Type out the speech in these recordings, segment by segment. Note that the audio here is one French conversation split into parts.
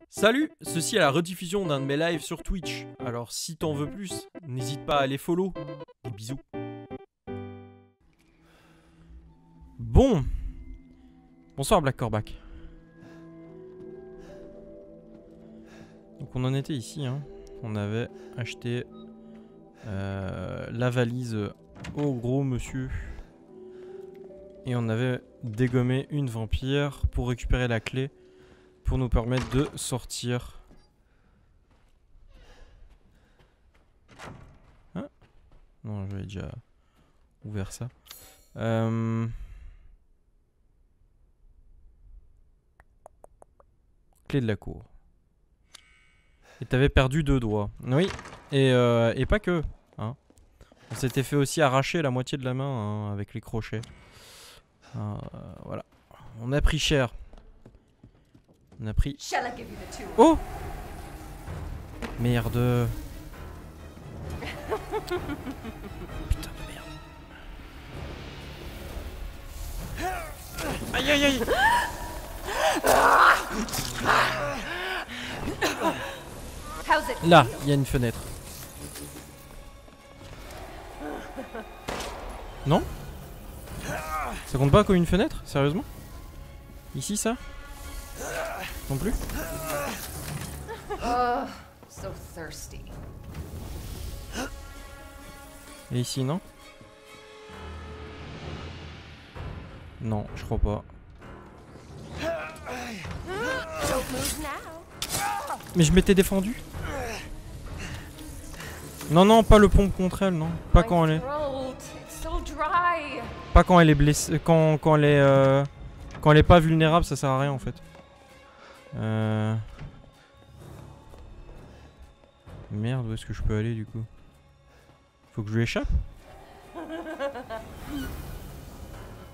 Salut, ceci est la rediffusion d'un de mes lives sur Twitch. Alors si t'en veux plus, n'hésite pas à les follow. Des bisous. Bon. Bonsoir Black Corback. Donc on en était ici, hein. On avait acheté la valise au gros monsieur. Et on avait dégommé une vampire pour récupérer la clé. Pour nous permettre de sortir. Hein? Non, j'avais déjà ouvert ça. Clé de la cour. Et t'avais perdu 2 doigts. Oui, et pas que. Hein. On s'était fait aussi arracher la moitié de la main hein, avec les crochets. Voilà. On a pris cher. On a pris... Oh! Merde. Putain de merde. Aïe aïe aïe! Là, il y a une fenêtre. Non? Ça compte pas comme une fenêtre? Sérieusement? Ici ça? Non plus? Oh, so thirsty. Et ici non? Non, je crois pas. Mais je m'étais défendu. Non, non, pas le pompe contre elle, non. Pas quand elle est... Pas quand elle est blessée... Quand elle est... Quand elle est pas vulnérable, ça sert à rien en fait. Merde, où est-ce que je peux aller du coup? Faut que je lui échappe?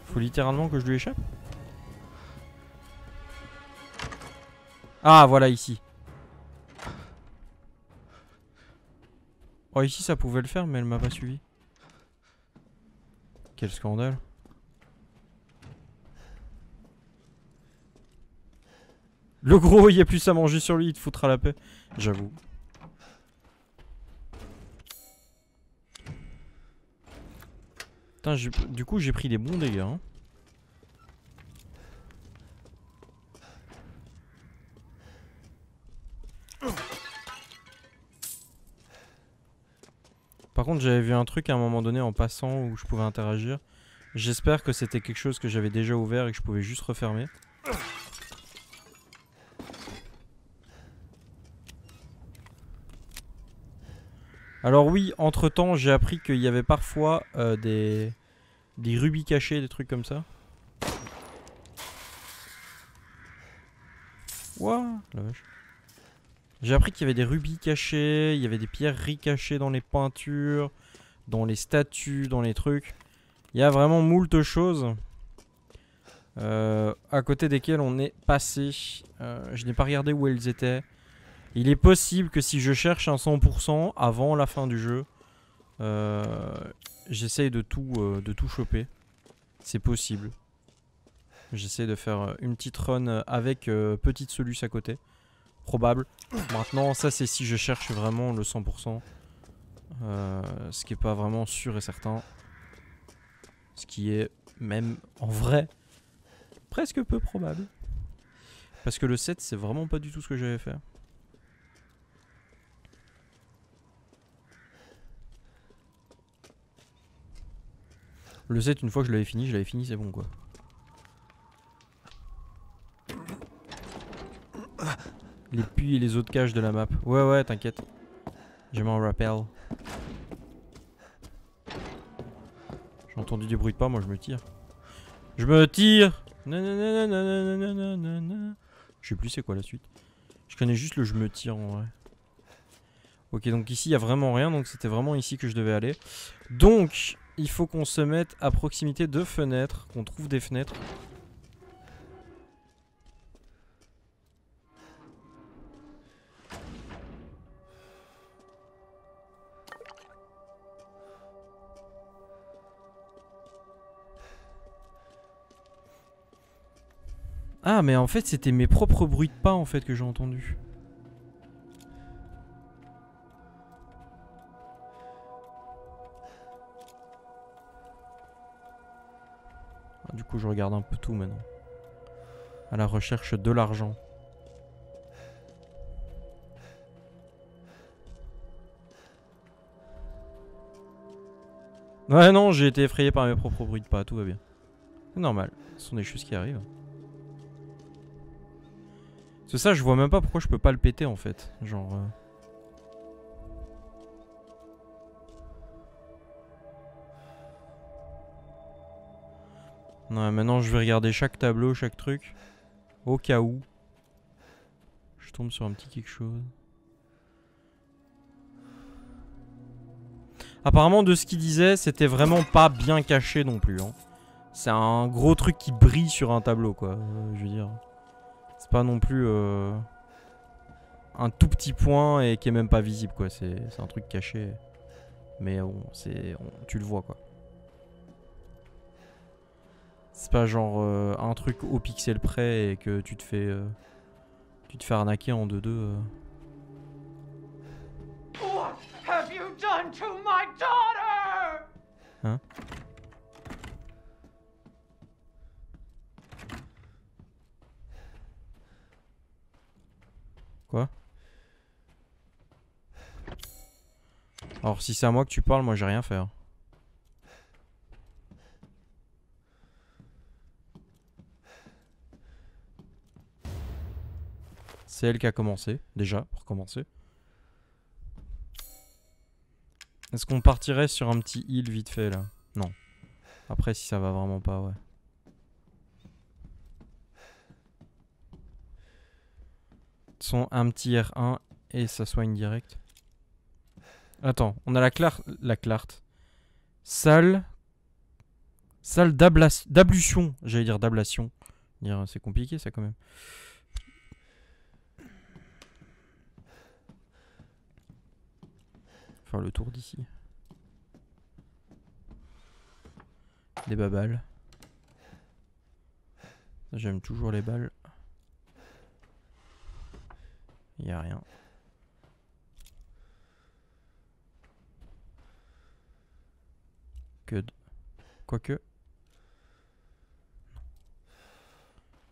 Faut littéralement que je lui échappe? Ah, voilà, ici. Oh, ici ça pouvait le faire, mais elle m'a pas suivi. Quel scandale. Le gros, il y a plus à manger sur lui, il te foutra la paix. J'avoue. Putain, du coup, j'ai pris des bons dégâts. Hein. Par contre, j'avais vu un truc à un moment donné en passant où je pouvais interagir. J'espère que c'était quelque chose que j'avais déjà ouvert et que je pouvais juste refermer. Alors oui, entre-temps, j'ai appris qu'il y avait parfois des rubis cachés, des trucs comme ça. Ouah, la vache. J'ai appris qu'il y avait des rubis cachés, il y avait des pierreries cachées dans les peintures, dans les statues, dans les trucs. Il y a vraiment moult choses à côté desquelles on est passé. Je n'ai pas regardé où elles étaient. Il est possible que si je cherche un 100% avant la fin du jeu, j'essaye de tout choper. C'est possible. J'essaie de faire une petite run avec petite soluce à côté. Probable. Maintenant, ça c'est si je cherche vraiment le 100%. Ce qui est pas vraiment sûr et certain. Ce qui est même en vrai presque peu probable. Parce que le 7 c'est vraiment pas du tout ce que j'avais fait. Le 7 une fois que je l'avais fini c'est bon quoi. Les puits et les autres caches de la map. Ouais t'inquiète. Je m'en rappelle. J'ai entendu des bruits de pas, moi je me tire. Je me tire. Je sais plus c'est quoi la suite. Je connais juste le je me tire en vrai. Ok donc ici il n'y a vraiment rien, donc c'était vraiment ici que je devais aller. Donc il faut qu'on se mette à proximité de fenêtres, qu'on trouve des fenêtres. Ah, mais en fait, c'était mes propres bruits de pas en fait que j'ai entendus. Du coup, je regarde un peu tout maintenant. À la recherche de l'argent. Ouais, non, j'ai été effrayé par mes propres bruits de pas, tout va bien. C'est normal, ce sont des choses qui arrivent. C'est ça, je vois même pas pourquoi je peux pas le péter en fait. Genre. Non, maintenant je vais regarder chaque tableau, chaque truc. Au cas où. Je tombe sur un petit quelque chose. Apparemment, de ce qu'il disait, c'était vraiment pas bien caché non plus. Hein. C'est un gros truc qui brille sur un tableau, quoi. Je veux dire. C'est pas non plus un tout petit point et qui est même pas visible, quoi. C'est un truc caché. Mais bon, tu le vois, quoi. C'est pas genre un truc au pixel près et que tu te fais arnaquer en 2-2. What have you done to my daughter? Hein? Quoi? Alors si c'est à moi que tu parles, moi j'ai rien fait. Hein. C'est elle qui a commencé, déjà, pour commencer. Est-ce qu'on partirait sur un petit heal vite fait là? Non. Après si ça va vraiment pas, ouais. Son un petit R1 et ça soigne direct. Attends, on a la clarté. Salle d'ablution. J'allais dire d'ablation. C'est compliqué ça quand même. Faire le tour d'ici. Des babales. J'aime toujours les balles. Y a rien. Que de... Quoique.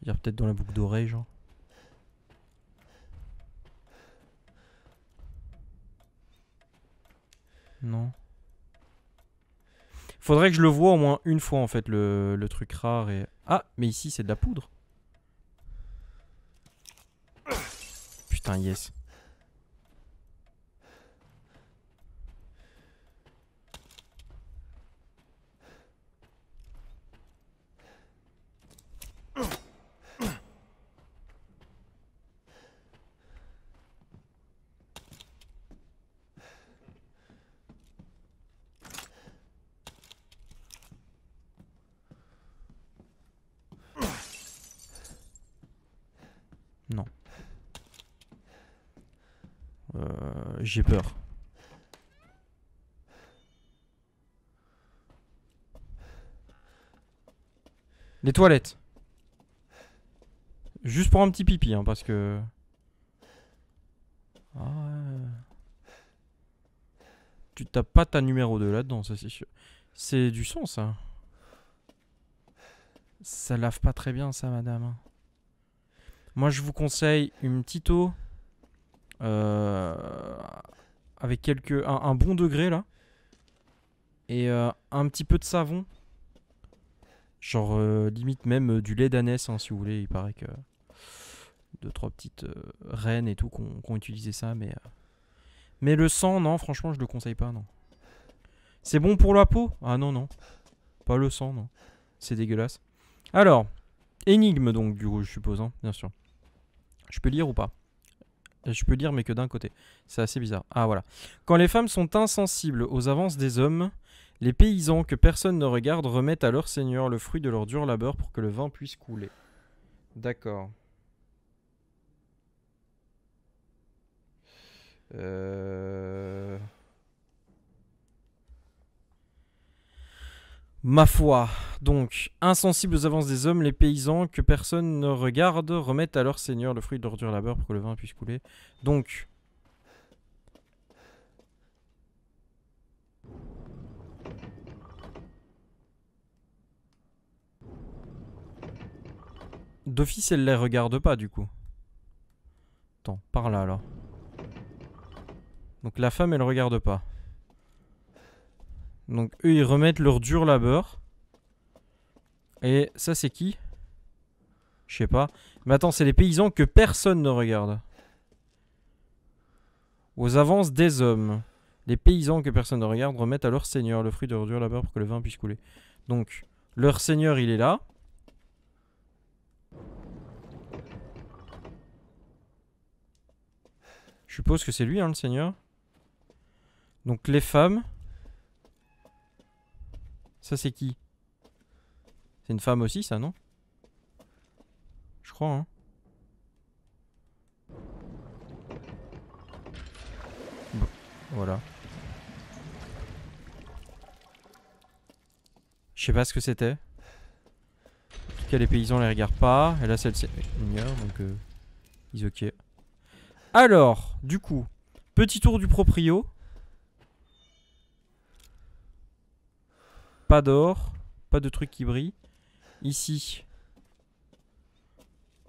Il y a peut-être dans la boucle d'oreille, genre. Non. Faudrait que je le voie au moins une fois en fait, le truc rare et... Ah, mais ici c'est de la poudre. Putain, yes. Non. J'ai peur. Les toilettes. Juste pour un petit pipi, hein, parce que... Ah ouais. Tu tapes pas ta numéro 2 là-dedans, ça c'est sûr. C'est du sang, ça. Ça lave pas très bien, ça, madame. Moi, je vous conseille une petite eau. Avec un bon degré, là. Et un petit peu de savon. Genre, limite même du lait d'ânesse, hein, si vous voulez. Il paraît que... 2-3 petites reines et tout qu'on utilisé ça, mais le sang, non, franchement, je le conseille pas, non. C'est bon pour la peau? Ah non, non. Pas le sang, non. C'est dégueulasse. Alors, énigme donc, du coup, je suppose, hein, bien sûr. Je peux lire ou pas? Je peux lire, mais que d'un côté. C'est assez bizarre. Ah, voilà. Quand les femmes sont insensibles aux avances des hommes, les paysans que personne ne regarde remettent à leur seigneur le fruit de leur dur labeur pour que le vin puisse couler. D'accord. Ma foi. Donc, insensibles aux avances des hommes, les paysans que personne ne regarde remettent à leur seigneur le fruit de leur dur labeur pour que le vin puisse couler. Donc... D'office, elle les regarde pas du coup. Attends, par là alors. Donc la femme, elle regarde pas. Donc eux, ils remettent leur dur labeur. Et ça, c'est qui? Je sais pas. Mais attends, c'est les paysans que personne ne regarde. Aux avances des hommes. Les paysans que personne ne regarde remettent à leur seigneur le fruit de leur dur labeur pour que le vin puisse couler. Donc, leur seigneur, il est là. Je suppose que c'est lui, hein, le seigneur. Donc, les femmes. Ça, c'est qui? C'est une femme aussi, ça, non? Je crois, hein. Bon, voilà. Je sais pas ce que c'était. En tout cas, les paysans les regardent pas. Et là, c'est le seigneur, donc ils ok. Alors, du coup, petit tour du proprio. Pas d'or, pas de trucs qui brillent. Ici.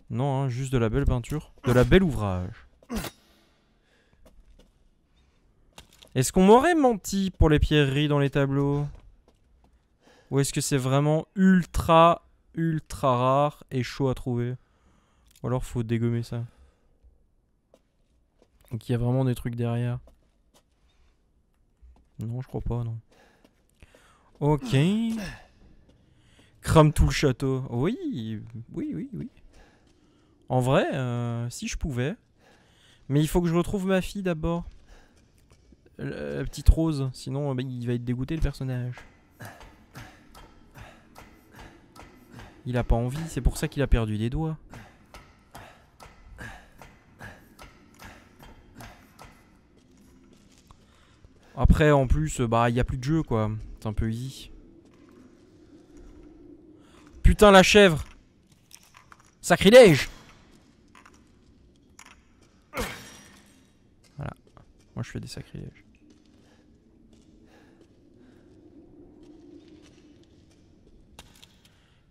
Non, hein, juste de la belle peinture. De la belle ouvrage. Est-ce qu'on m'aurait menti pour les pierreries dans les tableaux? Ou est-ce que c'est vraiment ultra rare et chaud à trouver? Ou alors faut dégommer ça. Donc il y a vraiment des trucs derrière. Non, je crois pas, non. Ok. Crame tout le château. Oui. En vrai, si je pouvais. Mais il faut que je retrouve ma fille d'abord. La petite Rose. Sinon, bah, il va être dégoûté le personnage. Il a pas envie, c'est pour ça qu'il a perdu des doigts. Après, en plus, bah, il y a plus de jeu, quoi. C'est un peu easy. Putain, la chèvre! Sacrilège! Voilà. Moi, je fais des sacrilèges.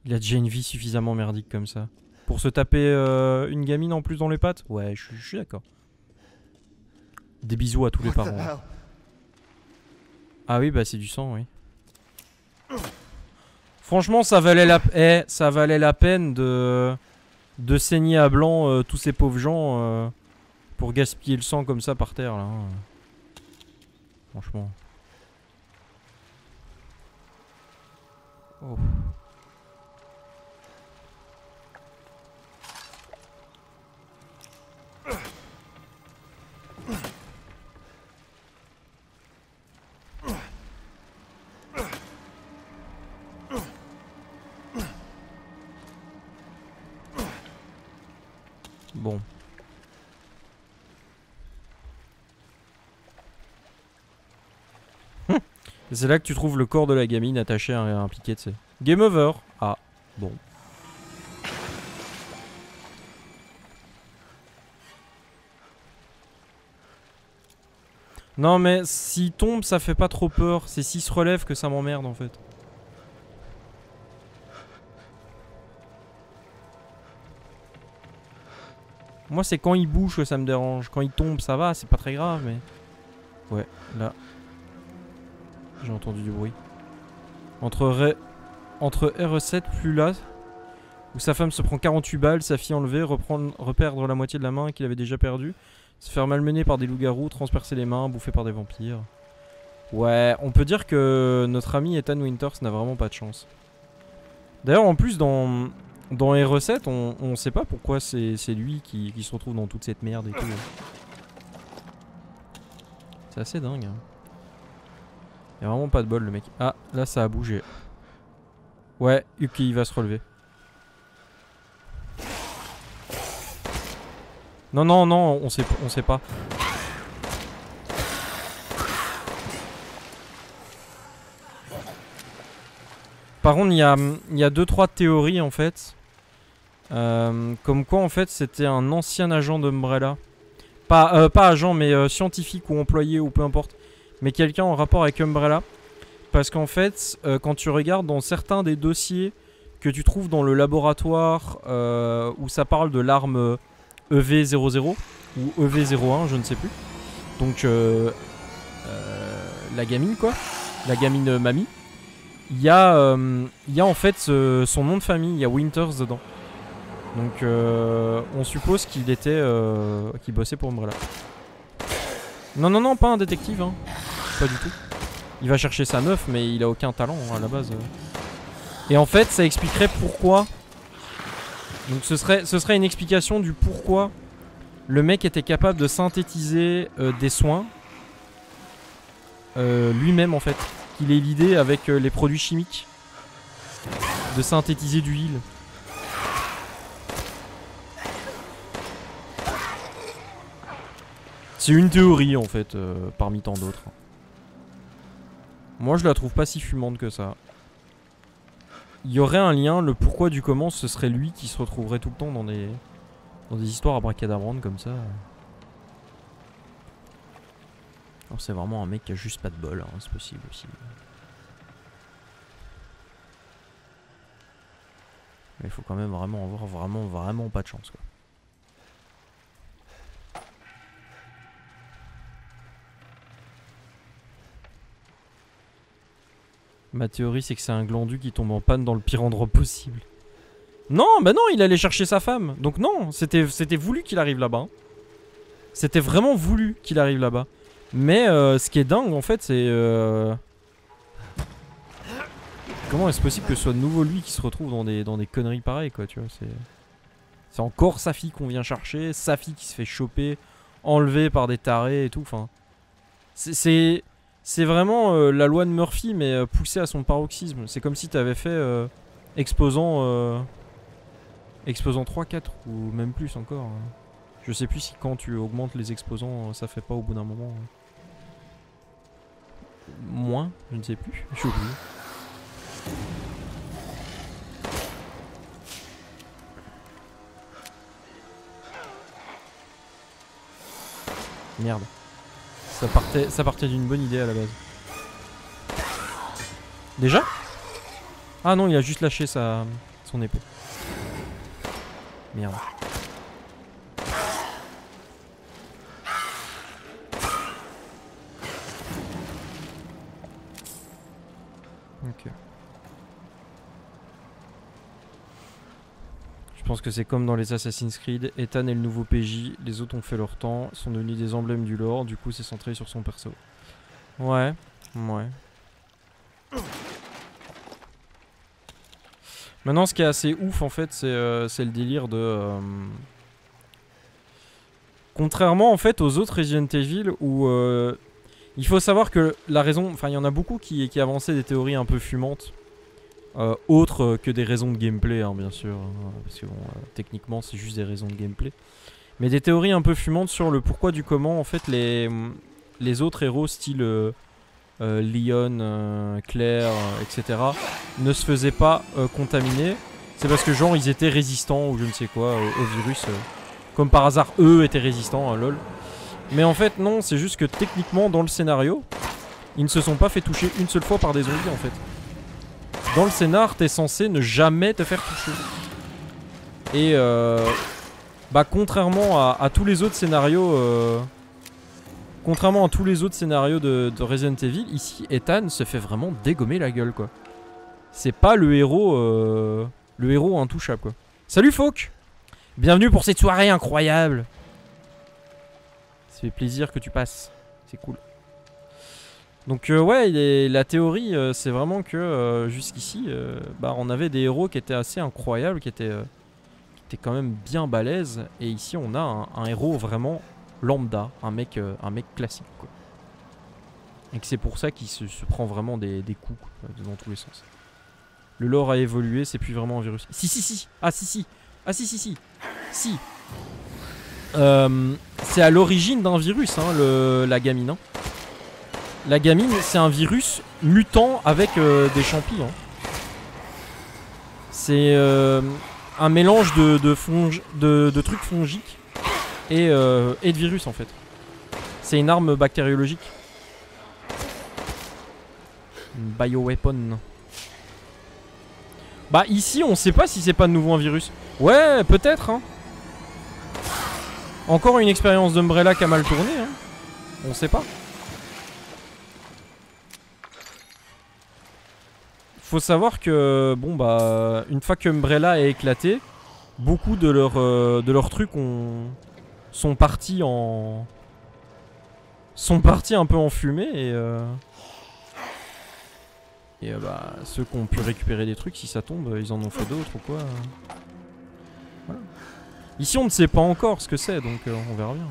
Il a déjà une vie suffisamment merdique comme ça. Pour se taper une gamine en plus dans les pattes? Ouais, je suis d'accord. Des bisous à tous les parents. Ah oui, bah c'est du sang, oui. Franchement, ça valait la peine de saigner à blanc tous ces pauvres gens pour gaspiller le sang comme ça par terre, là. Hein. Franchement. Oh. Bon. C'est là que tu trouves le corps de la gamine attaché à un piquet, tu sais. Game over. Ah, bon. Non mais s'il tombe ça fait pas trop peur. C'est s'il se relève que ça m'emmerde en fait. Moi c'est quand il bouge que ça me dérange. Quand il tombe ça va, c'est pas très grave mais... Ouais, là. J'ai entendu du bruit. Entre R7 plus là, où sa femme se prend 48 balles, sa fille enlevée, reperdre la moitié de la main qu'il avait déjà perdue, se faire malmener par des loups-garous, transpercer les mains, bouffer par des vampires. Ouais, on peut dire que notre ami Ethan Winters n'a vraiment pas de chance. D'ailleurs en plus dans R7 on sait pas pourquoi c'est lui qui se retrouve dans toute cette merde et tout. C'est assez dingue hein. Y'a vraiment pas de bol le mec. Ah là ça a bougé. Ouais, ok il va se relever. Non non non on sait pas. Par contre, il y a 2-3 théories en fait. Comme quoi en fait c'était un ancien agent d'Umbrella. Pas agent mais scientifique ou employé ou peu importe. Mais quelqu'un en rapport avec Umbrella. Parce qu'en fait, quand tu regardes dans certains des dossiers que tu trouves dans le laboratoire où ça parle de l'arme EV00 ou EV01, je ne sais plus. Donc la gamine quoi. La gamine mamie. Il y a en fait son nom de famille, il y a Winters dedans. Donc on suppose qu'il était qu'il bossait pour Umbrella. Non, pas un détective hein. Pas du tout. Il va chercher sa meuf mais il a aucun talent à la base. Et en fait ça expliquerait pourquoi. Donc ce serait une explication du pourquoi le mec était capable de synthétiser des soins lui-même en fait. Qu'il ait l'idée avec les produits chimiques de synthétiser du heal. C'est une théorie en fait parmi tant d'autres. Moi je la trouve pas si fumante que ça. Il y aurait un lien, le pourquoi du comment, ce serait lui qui se retrouverait tout le temps dans des histoires abracadabrantes comme ça. Alors c'est vraiment un mec qui a juste pas de bol, hein, c'est possible aussi. Mais il faut quand même vraiment avoir vraiment pas de chance quoi. Ma théorie c'est que c'est un glandu qui tombe en panne dans le pire endroit possible. Non, bah non, il allait chercher sa femme. Donc non, c'était voulu qu'il arrive là-bas. Hein. C'était vraiment voulu qu'il arrive là-bas. Mais ce qui est dingue en fait c'est... Comment est-ce possible que ce soit de nouveau lui qui se retrouve dans des conneries pareilles quoi, tu vois, c'est encore sa fille qu'on vient chercher, sa fille qui se fait choper, enlever par des tarés et tout, enfin... C'est vraiment la loi de Murphy mais poussée à son paroxysme. C'est comme si t'avais fait exposant 3, 4 ou même plus encore. Je sais plus si quand tu augmentes les exposants ça fait pas au bout d'un moment. Moins, je ne sais plus, j'ai oublié. Merde. Ça partait d'une bonne idée à la base. Déjà? Ah non, il a juste lâché son épée. Merde. Ok. Je pense que c'est comme dans les Assassin's Creed. Ethan est le nouveau PJ, les autres ont fait leur temps, sont devenus des emblèmes du lore, du coup c'est centré sur son perso. Ouais. Maintenant ce qui est assez ouf en fait c'est le délire de... Contrairement en fait aux autres Resident Evil où... il faut savoir que la raison... Enfin il y en a beaucoup qui avançaient des théories un peu fumantes. Autres que des raisons de gameplay hein, bien sûr parce que bon, techniquement c'est juste des raisons de gameplay mais des théories un peu fumantes sur le pourquoi du comment en fait les autres héros style Leon, Claire, etc. ne se faisaient pas contaminer. C'est parce que genre ils étaient résistants ou je ne sais quoi au virus comme par hasard eux étaient résistants hein, lol. Mais en fait non, c'est juste que techniquement dans le scénario ils ne se sont pas fait toucher une seule fois par des zombies en fait. Dans le scénar, t'es censé ne jamais te faire toucher. Et bah contrairement à tous les autres scénarios, de Resident Evil, ici Ethan se fait vraiment dégommer la gueule quoi. C'est pas le héros intouchable quoi. Salut Fauque, bienvenue pour cette soirée incroyable. Ça fait plaisir que tu passes, c'est cool. Donc ouais, la théorie c'est vraiment que jusqu'ici bah, on avait des héros qui étaient assez incroyables, qui étaient quand même bien balèzes. Et ici on a un héros vraiment lambda, un mec classique quoi. Et que c'est pour ça qu'il se prend vraiment des coups quoi, dans tous les sens. Le lore a évolué, c'est plus vraiment un virus. Si. C'est à l'origine d'un virus hein, la gamine hein. La gamine, c'est un virus mutant avec des champignons. C'est un mélange de trucs fongiques et de virus en fait. C'est une arme bactériologique. Une bioweapon. Bah ici on sait pas si c'est pas de nouveau un virus. Ouais peut-être hein. Encore une expérience d'Umbrella qui a mal tourné hein. On sait pas. Faut savoir que bon bah une fois que Umbrella a éclaté, beaucoup de leurs trucs sont partis un peu en fumée et bah ceux qui ont pu récupérer des trucs, si ça tombe, ils en ont fait d'autres ou quoi. Voilà. Ici on ne sait pas encore ce que c'est donc on verra bien.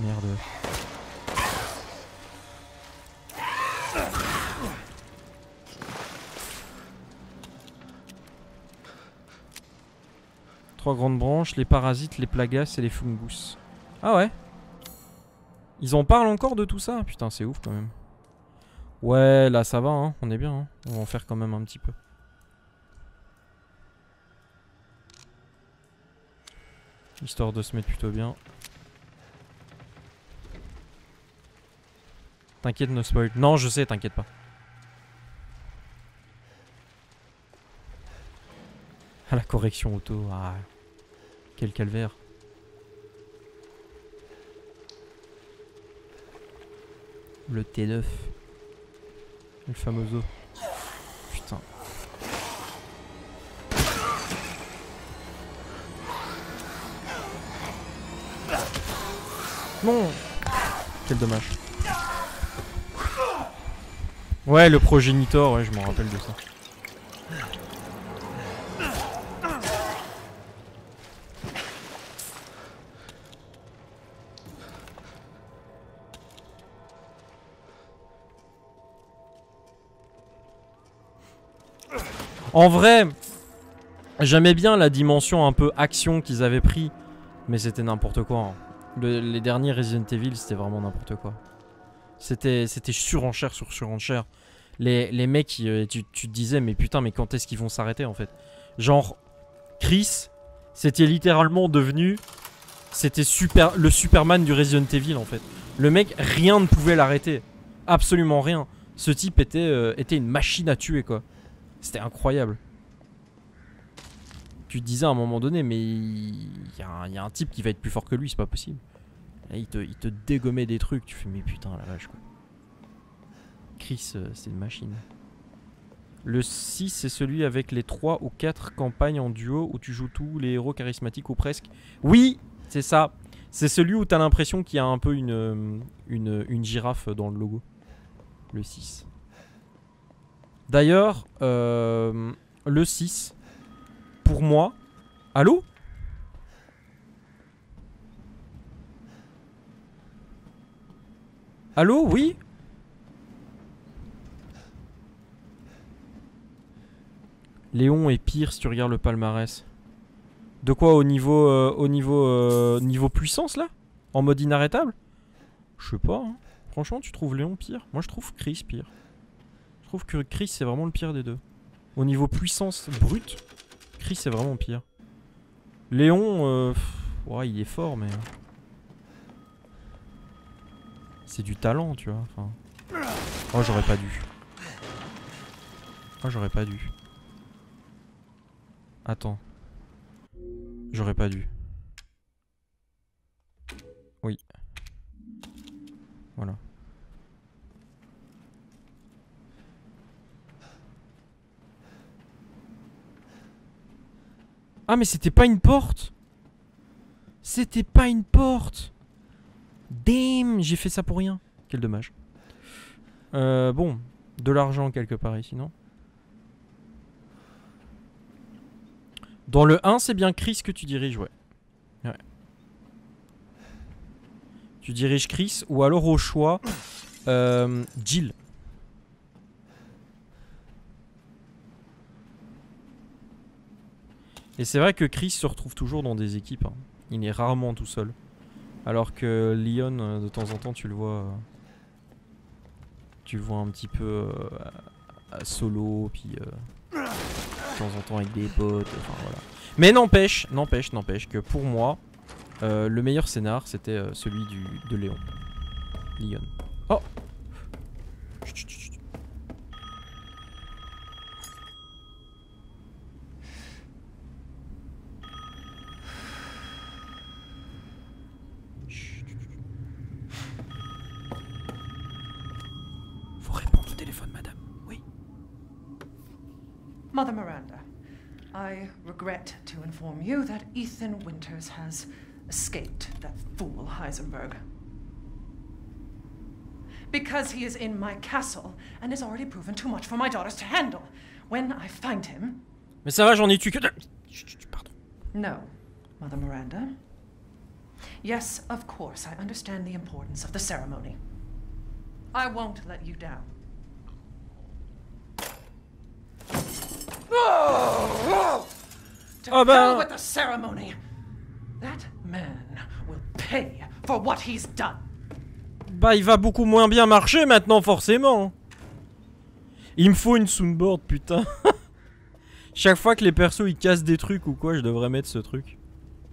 Merde. Trois grandes branches, les parasites, les plagas et les fungus. Ah ouais. Ils en parlent encore de tout ça? Putain c'est ouf quand même. Ouais là ça va hein, on est bien hein. On va en faire quand même un petit peu. Histoire de se mettre plutôt bien. T'inquiète, no spoil. Non, je sais, t'inquiète pas. Ah, la correction auto. Ah, quel calvaire. Le T9. Le famoso. Putain. Non. Quel dommage. Ouais, le progénitor, ouais, je m'en rappelle de ça. En vrai, j'aimais bien la dimension un peu action qu'ils avaient pris, mais c'était n'importe quoi. Hein. Les derniers Resident Evil, c'était vraiment n'importe quoi. C'était surenchère sur surenchère. Les mecs, tu te disais, mais putain, mais quand est-ce qu'ils vont s'arrêter en fait? Genre, Chris, c'était littéralement devenu... C'était le Superman du Resident Evil en fait. Le mec, rien ne pouvait l'arrêter. Absolument rien. Ce type était une machine à tuer quoi. C'était incroyable. Tu te disais à un moment donné, mais il y a un type qui va être plus fort que lui, c'est pas possible. Et il te dégommait des trucs, tu fais mais putain la vache quoi. Chris, c'est une machine. Le 6, c'est celui avec les 3 ou 4 campagnes en duo où tu joues tous les héros charismatiques ou presque. Oui, c'est ça. C'est celui où t'as l'impression qu'il y a un peu une girafe dans le logo. Le 6. D'ailleurs, le 6, pour moi... Allô? Allô? Oui? Léon est pire si tu regardes le palmarès. De quoi au niveau puissance là? En mode inarrêtable? Je sais pas. Hein. Franchement, tu trouves Léon pire? Moi, je trouve Chris pire. Je trouve que Chris c'est vraiment le pire des deux. Au niveau puissance brute, Chris c'est vraiment pire. Léon, ouais, il est fort, mais c'est du talent, tu vois. Enfin... Oh, j'aurais pas dû. Oh, j'aurais pas dû. Attends. J'aurais pas dû. Oui. Voilà. Ah mais c'était pas une porte. C'était pas une porte. Damn, j'ai fait ça pour rien. Quel dommage. Bon, de l'argent quelque part ici, non? Dans le 1, c'est bien Chris que tu diriges, ouais. Ouais. Tu diriges Chris ou alors au choix Jill. Et c'est vrai que Chris se retrouve toujours dans des équipes. Hein. Il est rarement tout seul. Alors que Leon, de temps en temps, tu le vois un petit peu à solo, puis de temps en temps avec des potes, enfin voilà. Mais n'empêche que pour moi, le meilleur scénar, c'était celui de Léon. Leon. Oh. Chut, chut, chut. Faut répondre au téléphone, madame. Oui. Mother Miranda, I regret to inform you that Ethan Winters has escaped that fool Heisenberg. Because he is in my castle and has already proven too much for my daughters to handle. When I find him... Mais ça va, j'en ai tué que deux. Pardon. No, Mother Miranda. Yes, of course, I understand the importance of the ceremony. I won't let you down. To hell with the ceremony. That man will pay for what he's done. Bah, il va beaucoup moins bien marcher maintenant, forcément. Il me faut une soundboard, putain. Chaque fois que les persos ils cassent des trucs ou quoi, je devrais mettre ce truc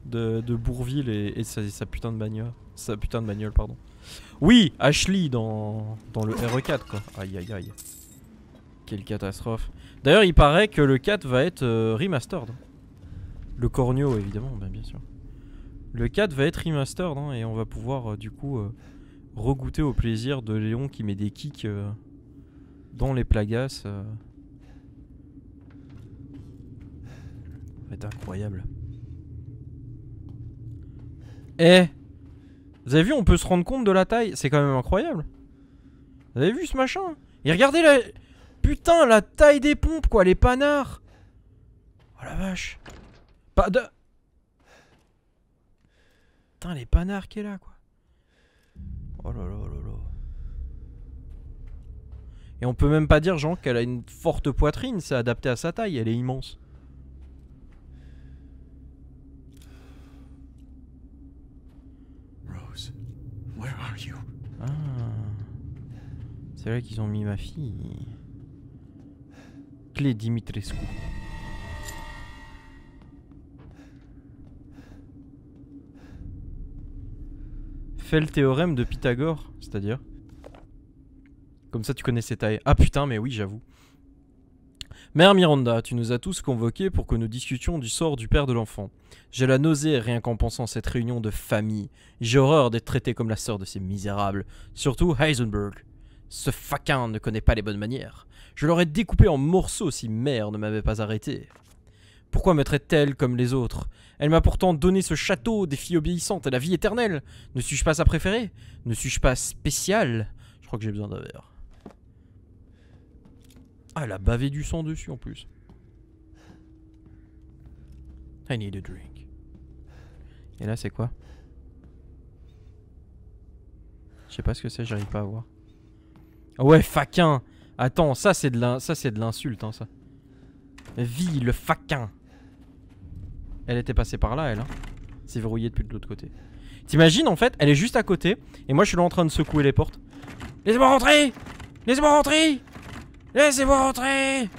de Bourville et sa putain de bagnole. Sa putain de bagnole, pardon. Oui, Ashley dans le RE4, quoi. Aïe aïe aïe. Quelle catastrophe. D'ailleurs, il paraît que le 4 va être remastered. Le Cornio, évidemment, bien sûr. Le 4 va être remastered, hein, et on va pouvoir, du coup, regoûter au plaisir de Léon qui met des kicks dans les plagas. Ça va être incroyable. Eh, vous avez vu, on peut se rendre compte de la taille. C'est quand même incroyable. Vous avez vu ce machin? Et regardez la... Putain, la taille des pompes, quoi, les panards. Oh la vache. Pas de... Putain, les panards qui est là, quoi. Oh là là là là. Et on peut même pas dire, genre, qu'elle a une forte poitrine. C'est adapté à sa taille, elle est immense. Rose, where are you? Ah. C'est là qu'ils ont mis ma fille. Clé Dimitrescu. Fais le théorème de Pythagore, c'est-à-dire. Comme ça tu connais ses tailles. Ah putain, mais oui, j'avoue. Mère Miranda, tu nous as tous convoqués pour que nous discutions du sort du père de l'enfant. J'ai la nausée rien qu'en pensant à cette réunion de famille. J'ai horreur d'être traité comme la sœur de ces misérables. Surtout Heisenberg. Ce faquin ne connaît pas les bonnes manières. Je l'aurais découpé en morceaux si mère ne m'avait pas arrêté. Pourquoi me traite-t-elle comme les autres? Elle m'a pourtant donné ce château des filles obéissantes et la vie éternelle. Ne suis-je pas sa préférée? Ne suis-je pas spéciale? Je crois que j'ai besoin d'un verre. Ah, elle a bavé du sang dessus en plus. I need a drink. Et là, c'est quoi? Je sais pas ce que c'est, j'arrive pas à voir. Ah ouais, faquin! Attends, ça c'est de l'insulte, hein, ça. Vie, le faquin! Elle était passée par là, elle, hein. C'est verrouillé depuis de l'autre côté. T'imagines, en fait, elle est juste à côté, et moi je suis là en train de secouer les portes. Laissez-moi rentrer! Laissez-moi rentrer! Laissez-moi rentrer!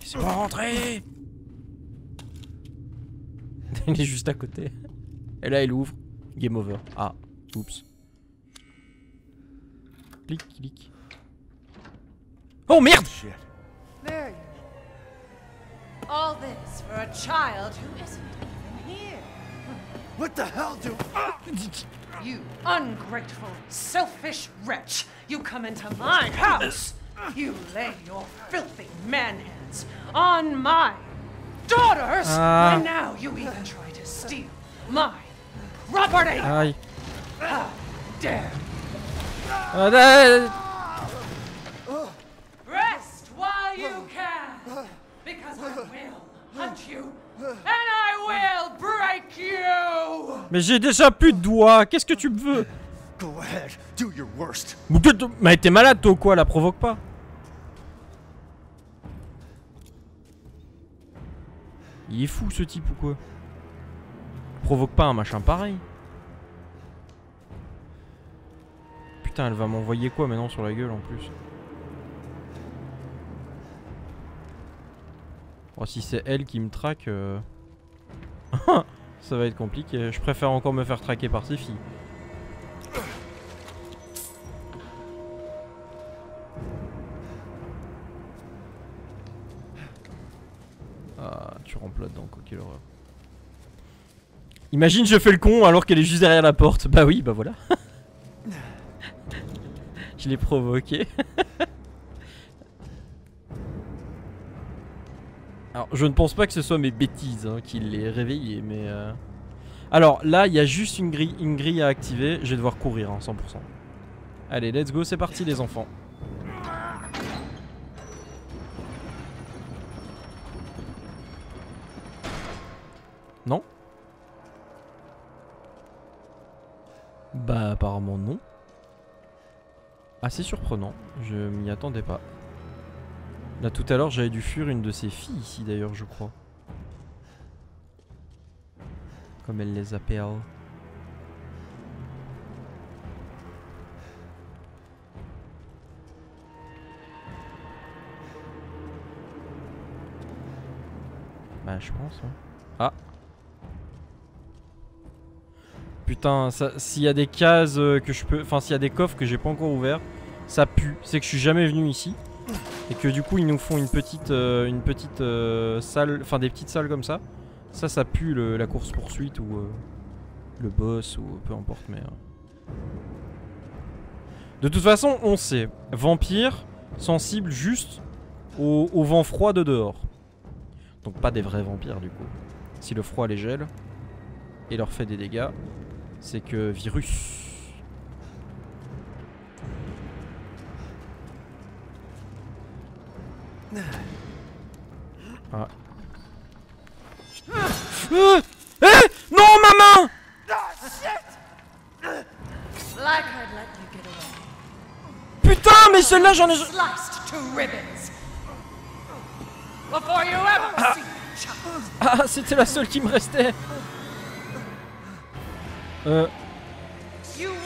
Laissez-moi rentrer! Elle est juste à côté. Et là, elle ouvre. Game over. Ah, oups. Clic, clic. Oh merde! There you go. All this for a child who isn't even here. What the hell do... You ungrateful, selfish wretch. You come into my house. You lay your filthy man hands on my daughters. And now you even try to steal my property. Aïe. How dare rest while you can, because I will hunt you, and I will break you. Mais j'ai déjà plus de doigts, qu'est-ce que tu me veux? Go ahead, do your worst. Mais t'es malade toi ou quoi? La provoque pas. Il est fou ce type ou quoi? Provoque pas un machin pareil. Putain, elle va m'envoyer quoi maintenant sur la gueule en plus? Oh, si c'est elle qui me traque, ça va être compliqué. Je préfère encore me faire traquer par ces filles. Ah, tu rentres là-dedans, quoi, quelle horreur. Imagine, je fais le con alors qu'elle est juste derrière la porte. Bah oui, bah voilà. Je l'ai provoqué. Alors, je ne pense pas que ce soit mes bêtises hein, qui l'aient réveillé, mais... Alors, là, il y a juste une grille à activer. Je vais devoir courir, hein, 100%. Allez, let's go, c'est parti, les enfants. Non? Bah, apparemment, non. Assez surprenant. Je m'y attendais pas. Là, tout à l'heure, j'avais dû fuir une de ces filles ici, d'ailleurs, je crois. Comme elle les appelle. Bah, je pense. Hein. Ah. Putain, s'il y a des cases que je peux... Enfin, s'il y a des coffres que j'ai pas encore ouverts, ça pue. C'est que je suis jamais venu ici. Et que du coup, ils nous font une petite salle... Enfin, des petites salles comme ça. Ça pue la course-poursuite ou le boss ou peu importe, mais... De toute façon, on sait. Vampire, sensible juste au vent froid de dehors. Donc pas des vrais vampires du coup. Si le froid les gèle et leur fait des dégâts, c'est que virus. Ah. Non, ma main! Like I'd let you get away. Putain, mais celle-là j'en ai... Sliced to ribbons. Before you ever see child. Ah, c'était la seule qui me restait. You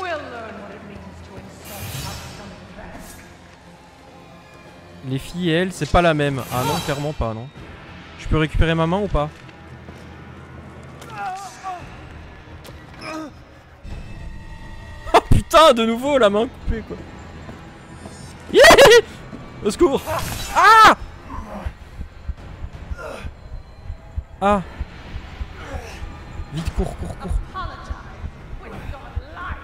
will learn what it means to insult our Summoned. Les filles et elle, c'est pas la même. Ah non, clairement pas, non. Je peux récupérer ma main ou pas? Oh putain, de nouveau la main coupée quoi. Au secours. Ah. Ah. Vite, cours. Apologize with your life.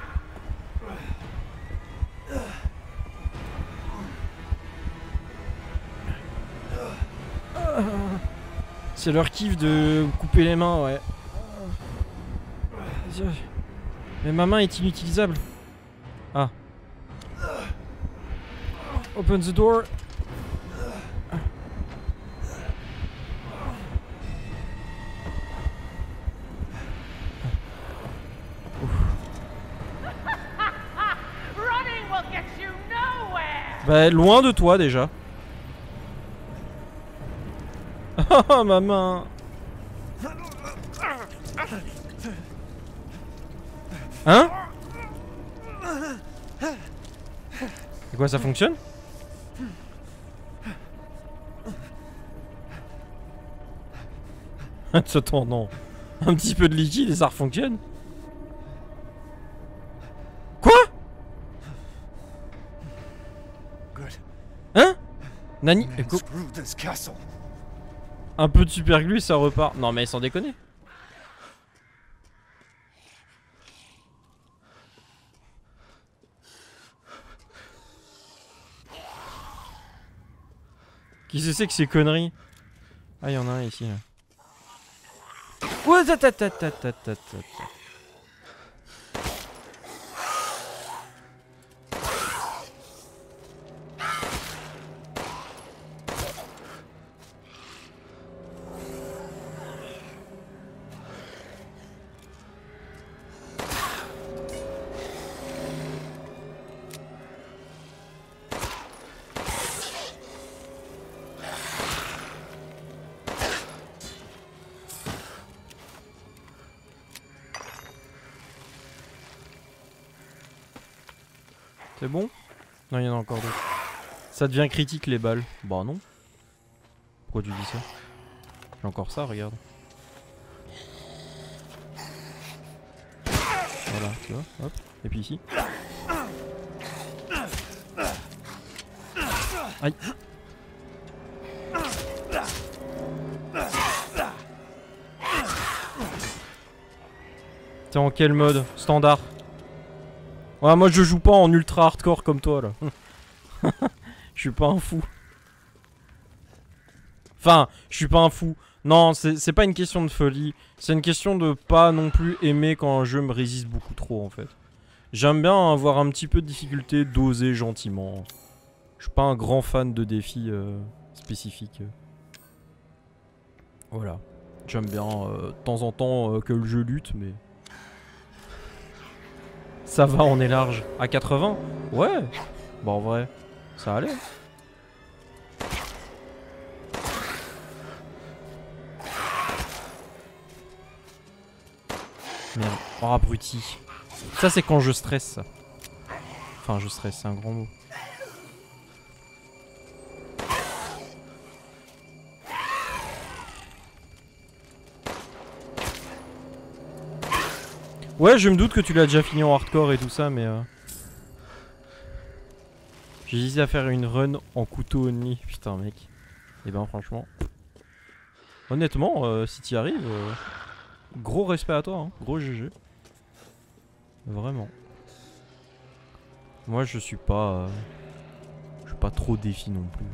C'est leur kiff de couper les mains, ouais. Mais ma main est inutilisable. Ah. Open the door. Running will get you nowhere! Bah, loin de toi déjà. Oh ma main. Hein? C'est quoi, ça fonctionne? Attends, non. Un petit peu de liquide et ça refonctionne? Quoi? Hein? Nani? Screw this castle. Un peu de super glue et ça repart. Non mais sans déconner. Qui c'est que ces conneries? Ah, il y en a un ici. Là. Ouais, ta. C'est bon? Non, il y en a encore d'autres. Ça devient critique les balles. Bah non. Pourquoi tu dis ça? J'ai encore ça, regarde. Voilà, tu vois, hop. Et puis ici. Aïe. T'es en quel mode? Standard. Ouais, moi je joue pas en ultra hardcore comme toi là. Je suis pas un fou. Enfin, je suis pas un fou. Non, c'est pas une question de folie. C'est une question de pas non plus aimer quand un jeu me résiste beaucoup trop en fait. J'aime bien avoir un petit peu de difficulté, doser gentiment. Je suis pas un grand fan de défis spécifiques. Voilà. J'aime bien de temps en temps que le jeu lutte, mais... Ça va, on est large. À 80? Ouais. Bah en vrai, ça allait. Merde. Oh abruti. Ça c'est quand je stresse ça. Enfin je stresse, c'est un grand mot. Ouais, je me doute que tu l'as déjà fini en hardcore et tout ça, mais... J'ai hésité à faire une run en couteau only. Putain, mec. Et ben, franchement... Honnêtement, si t'y arrives... Gros respect à toi, hein. Gros GG. Vraiment. Moi, je suis pas... Je suis pas trop défi non plus.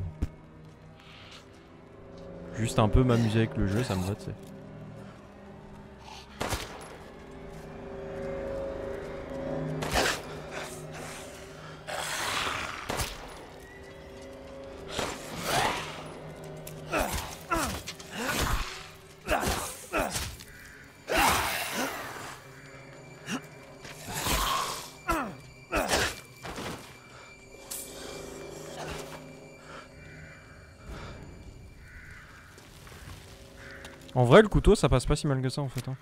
Juste un peu m'amuser avec le jeu, ça me va, tu sais. En vrai, le couteau, ça passe pas si mal que ça en fait. Hein.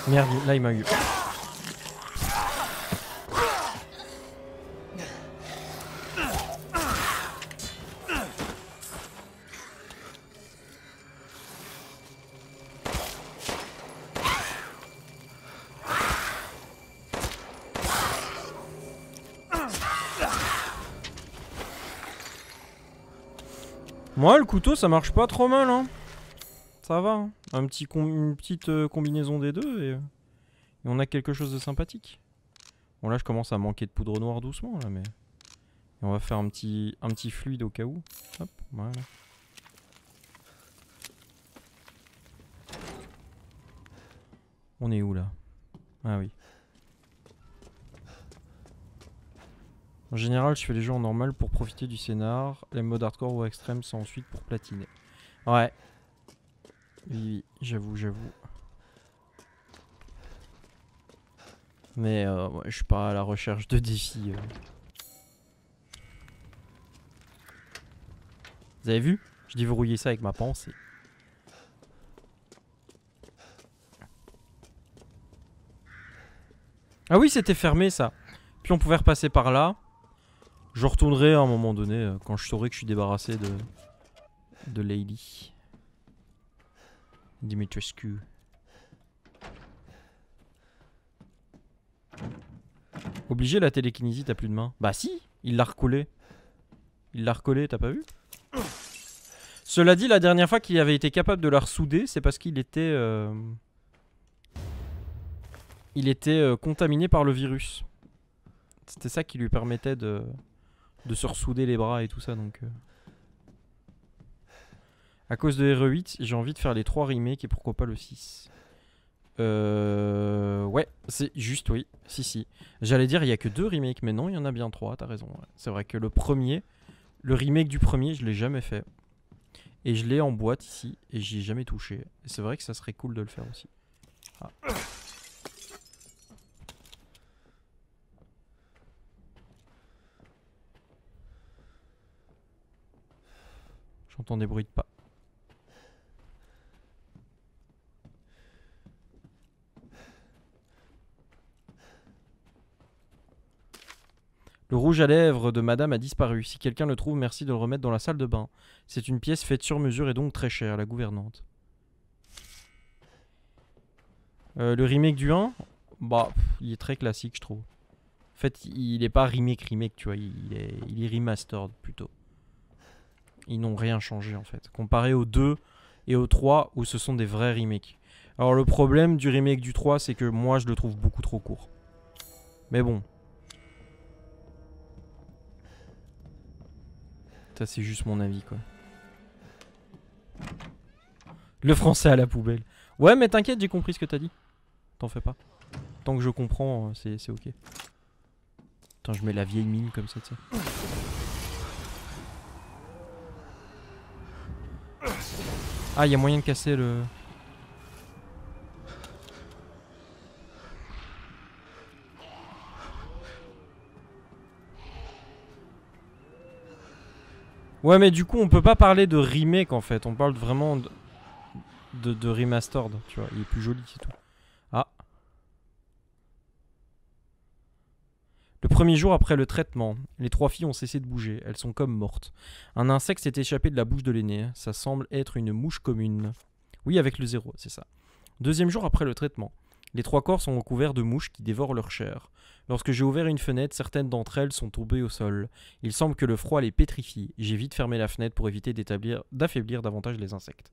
Merde, là il m'a eu. Moi, le couteau, ça marche pas trop mal, hein. Ça va, hein. Une petite combinaison des deux et on a quelque chose de sympathique. Bon, là, je commence à manquer de poudre noire doucement, là, mais... Et on va faire un petit fluide au cas où. Hop, voilà. On est où, là? Ah oui. En général, je fais les jeux en normal pour profiter du scénar. Les modes hardcore ou extrême, c'est ensuite pour platiner. Ouais. Oui, j'avoue. Mais ouais, je suis pas à la recherche de défis. Vous avez vu? Je déverrouillais ça avec ma pensée. Ah oui, c'était fermé ça. Puis on pouvait repasser par là. Je retournerai à un moment donné quand je saurai que je suis débarrassé de Lady Dimitrescu. Obligé la télékinésie, t'as plus de main. Bah si, il l'a recollé. Il l'a recollé, t'as pas vu? Cela dit, la dernière fois qu'il avait été capable de la ressouder, c'est parce qu'il était... contaminé par le virus. C'était ça qui lui permettait de se ressouder les bras et tout ça, donc... À cause de RE8, j'ai envie de faire les 3 remakes et pourquoi pas le 6. Ouais, c'est juste, oui. Si. J'allais dire, il n'y a que 2 remakes, mais non, il y en a bien 3, t'as raison. Ouais. C'est vrai que le remake du premier, je l'ai jamais fait. Et je l'ai en boîte ici, et j'y ai jamais touché. Et c'est vrai que ça serait cool de le faire aussi. Ah. J'entends des bruits de pas. Le rouge à lèvres de madame a disparu. Si quelqu'un le trouve, merci de le remettre dans la salle de bain. C'est une pièce faite sur mesure et donc très chère, la gouvernante. Le remake du 1, bah, il est très classique, je trouve. En fait, il est pas remake, tu vois. Il est remastered, plutôt. Ils n'ont rien changé, en fait. Comparé au 2 et au 3, où ce sont des vrais remakes. Alors, le problème du remake du 3, c'est que moi, je le trouve beaucoup trop court. Mais bon. Ça, c'est juste mon avis, quoi. Le français à la poubelle. Ouais, mais t'inquiète, j'ai compris ce que t'as dit. T'en fais pas. Tant que je comprends, c'est ok. Attends, je mets la vieille mine comme ça, tu sais. Ah, il y a moyen de casser le... Ouais, mais du coup, on peut pas parler de remake en fait. On parle vraiment de remastered. Tu vois, il est plus joli, c'est tout. Ah. Le premier jour après le traitement, les 3 filles ont cessé de bouger. Elles sont comme mortes. Un insecte s'est échappé de la bouche de l'aînée. Ça semble être une mouche commune. Oui, avec le 0, c'est ça. Deuxième jour après le traitement. Les 3 corps sont recouverts de mouches qui dévorent leur chair. Lorsque j'ai ouvert une fenêtre, certaines d'entre elles sont tombées au sol. Il semble que le froid les pétrifie. J'ai vite fermé la fenêtre pour éviter d'affaiblir davantage les insectes.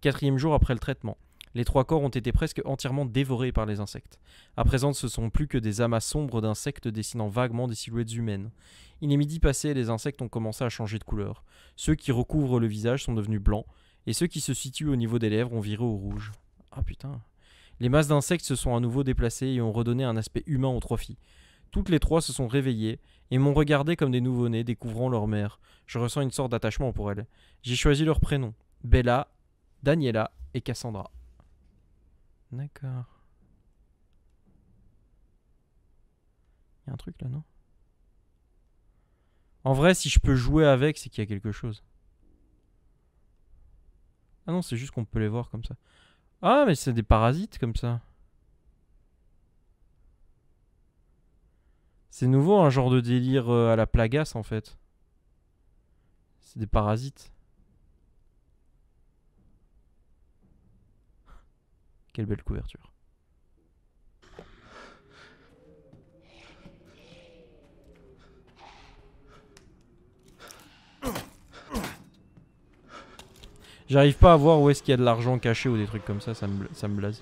4e jour après le traitement. Les 3 corps ont été presque entièrement dévorés par les insectes. À présent, ce ne sont plus que des amas sombres d'insectes dessinant vaguement des silhouettes humaines. Il est midi passé et les insectes ont commencé à changer de couleur. Ceux qui recouvrent le visage sont devenus blancs, et ceux qui se situent au niveau des lèvres ont viré au rouge. Ah putain. Les masses d'insectes se sont à nouveau déplacées et ont redonné un aspect humain aux 3 filles. Toutes les 3 se sont réveillées et m'ont regardé comme des nouveau-nés découvrant leur mère. Je ressens une sorte d'attachement pour elles. J'ai choisi leurs prénoms. Bella, Daniela et Cassandra. D'accord. Il y a un truc là, non? En vrai, si je peux jouer avec, c'est qu'il y a quelque chose. Ah non, c'est juste qu'on peut les voir comme ça. Ah, mais c'est des parasites comme ça. C'est nouveau, un genre de délire à la Plagas en fait. C'est des parasites. Quelle belle couverture. J'arrive pas à voir où est-ce qu'il y a de l'argent caché ou des trucs comme ça me blase.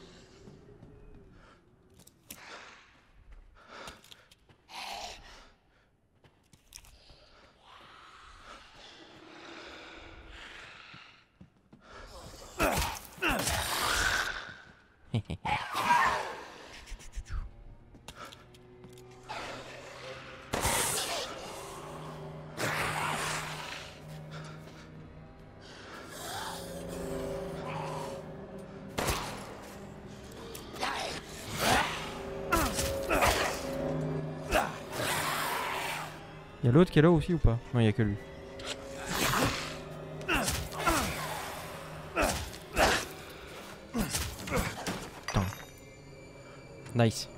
Y'a l'autre qui est là aussi ou pas? Non, y'a que lui. Putain. Nice.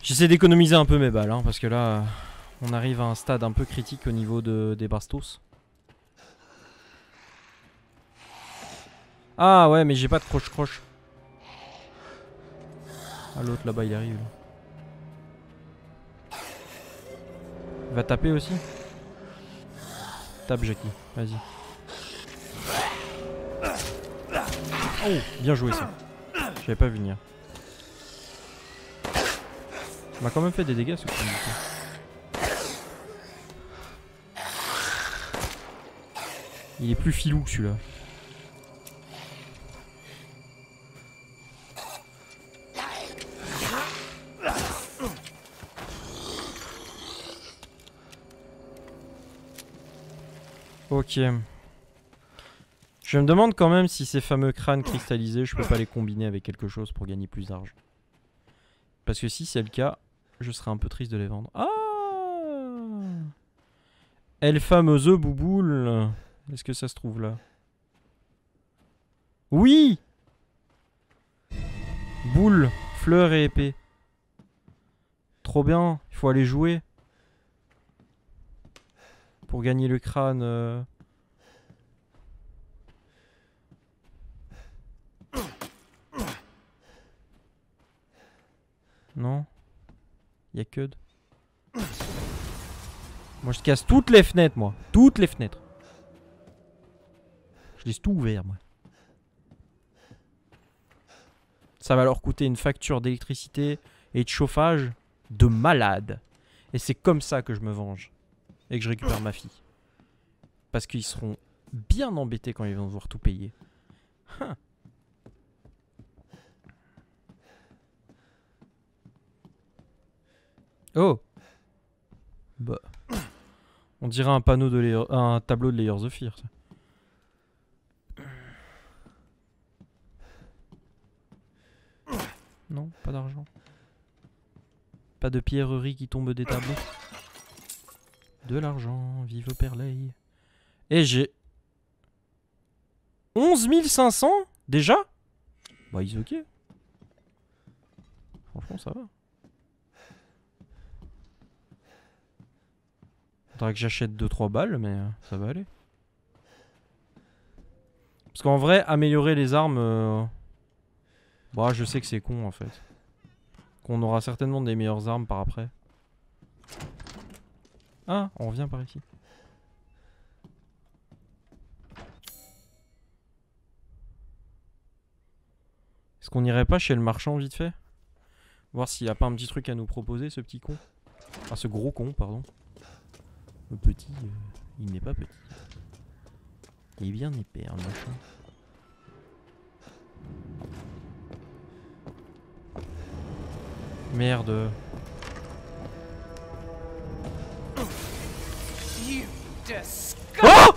J'essaie d'économiser un peu mes balles, hein, parce que là, on arrive à un stade un peu critique au niveau des bastos. Ah ouais, mais j'ai pas de croche-croche. Ah, l'autre là-bas, il arrive. Là. Il va taper aussi. Tape Jackie, vas-y. Oh, bien joué ça. J'avais pas vu venir. Il m'a quand même fait des dégâts ce coup. Il est plus filou que celui-là. Ok. Je Je me demande quand même si ces fameux crânes cristallisés, je peux pas les combiner avec quelque chose pour gagner plus d'argent. Parce que si c'est le cas, je serais un peu triste de les vendre. Ah! El fameuse bouboule. Est-ce que ça se trouve là? Oui! Boule, fleur et épée. Trop bien, il faut aller jouer. Pour gagner le crâne. Non? Y'a que de... Moi je casse toutes les fenêtres moi. Toutes les fenêtres. Je laisse tout ouvert moi. Ça va leur coûter une facture d'électricité et de chauffage de malade. Et c'est comme ça que je me venge. Et que je récupère ma fille. Parce qu'ils seront bien embêtés quand ils vont devoir tout payer. Hein. Oh. Bah. On dirait un panneau de un tableau de Layers of Fear. Ça. Non, pas d'argent. Pas de pierreries qui tombent des tableaux. De l'argent, vive Perley. Et j'ai 11 500 déjà. Bah ils ok. Franchement ça va. Faudra que j'achète 2-3 balles mais ça va aller. Parce qu'en vrai améliorer les armes bah je sais que c'est con en fait. Qu'on aura certainement des meilleures armes par après. Ah, on revient par ici. Est-ce qu'on irait pas chez le marchand vite fait? Voir s'il a pas un petit truc à nous proposer, ce petit con. Ah, ce gros con, pardon. Le petit, il n'est pas petit. Il est bien épais, hein, le machin. Merde. Oh!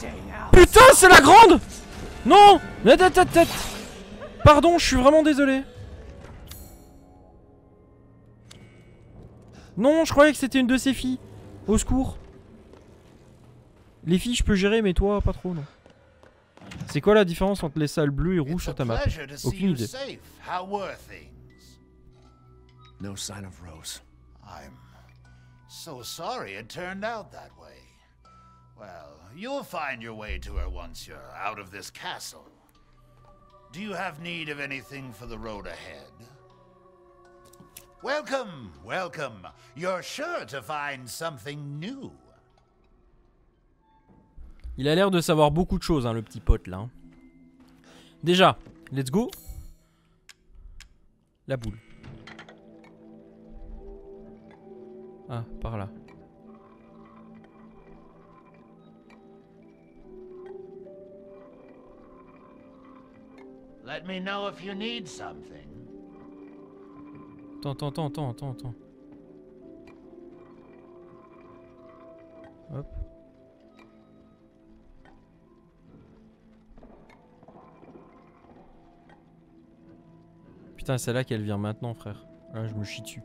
Putain, c'est la grande! Non! Tête. Pardon, je suis vraiment désolé. Non, je croyais que c'était une de ses filles. Au secours. Les filles, je peux gérer, mais toi, pas trop, non. C'est quoi la différence entre les salles bleues et rouges sur ta map? Aucune idée. No sign of Rose. I'm so sorry it turned out that way. Well, you'll find your way to her once you're out of this castle. Do you have need of anything for the road ahead? Welcome, welcome. You're sure to find something new. Il a l'air de savoir beaucoup de choses, hein, le petit pote là. Hein. Déjà, let's go. La boule. Ah, par là. Let me know if you need something. Attends. Hop. Putain, c'est là qu'elle vient maintenant, frère. Là, je me chie dessus.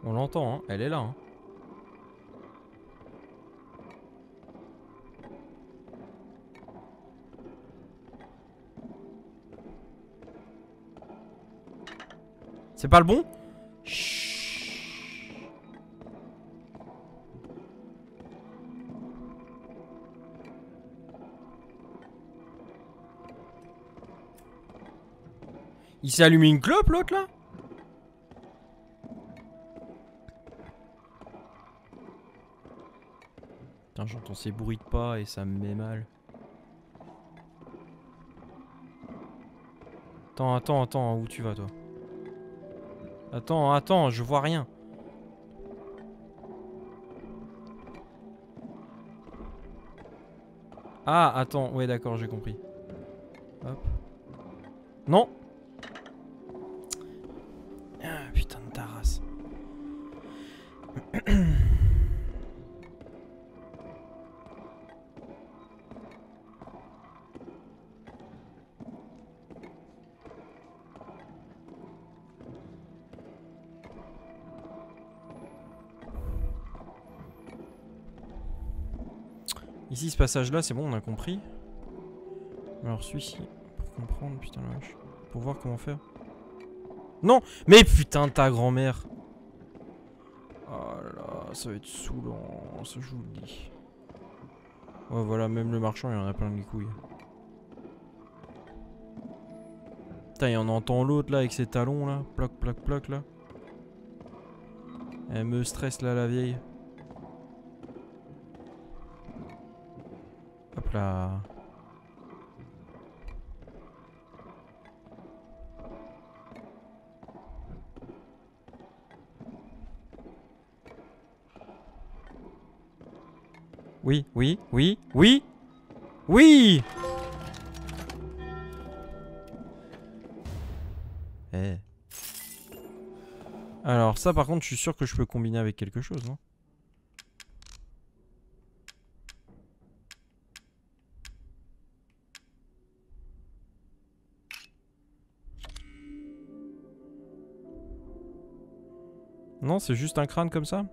On l'entend, hein. Elle est là. Hein. C'est pas le bon? Chut. Il s'est allumé une clope l'autre là? Putain, j'entends ces bruits de pas et ça me met mal. Attends, où tu vas toi? Attends, je vois rien. Ah, attends, ouais d'accord, j'ai compris. Hop. Non. Ici, ce passage-là, c'est bon, on a compris. Alors celui-ci, pour comprendre, putain la vache. Pour voir comment faire. Non! Mais putain, ta grand-mère! Oh là là, ça va être saoulant, ça je vous le dis. Ouais, voilà, même le marchand, il en a plein les couilles. Putain, il en entend l'autre là avec ses talons là. Ploc, ploc, ploc là. Elle me stresse là, la vieille. Hop là. Oui, oui, oui, oui, oui. Eh. Alors ça par contre je suis sûr que je peux combiner avec quelque chose, non? Non, c'est juste un crâne comme ça?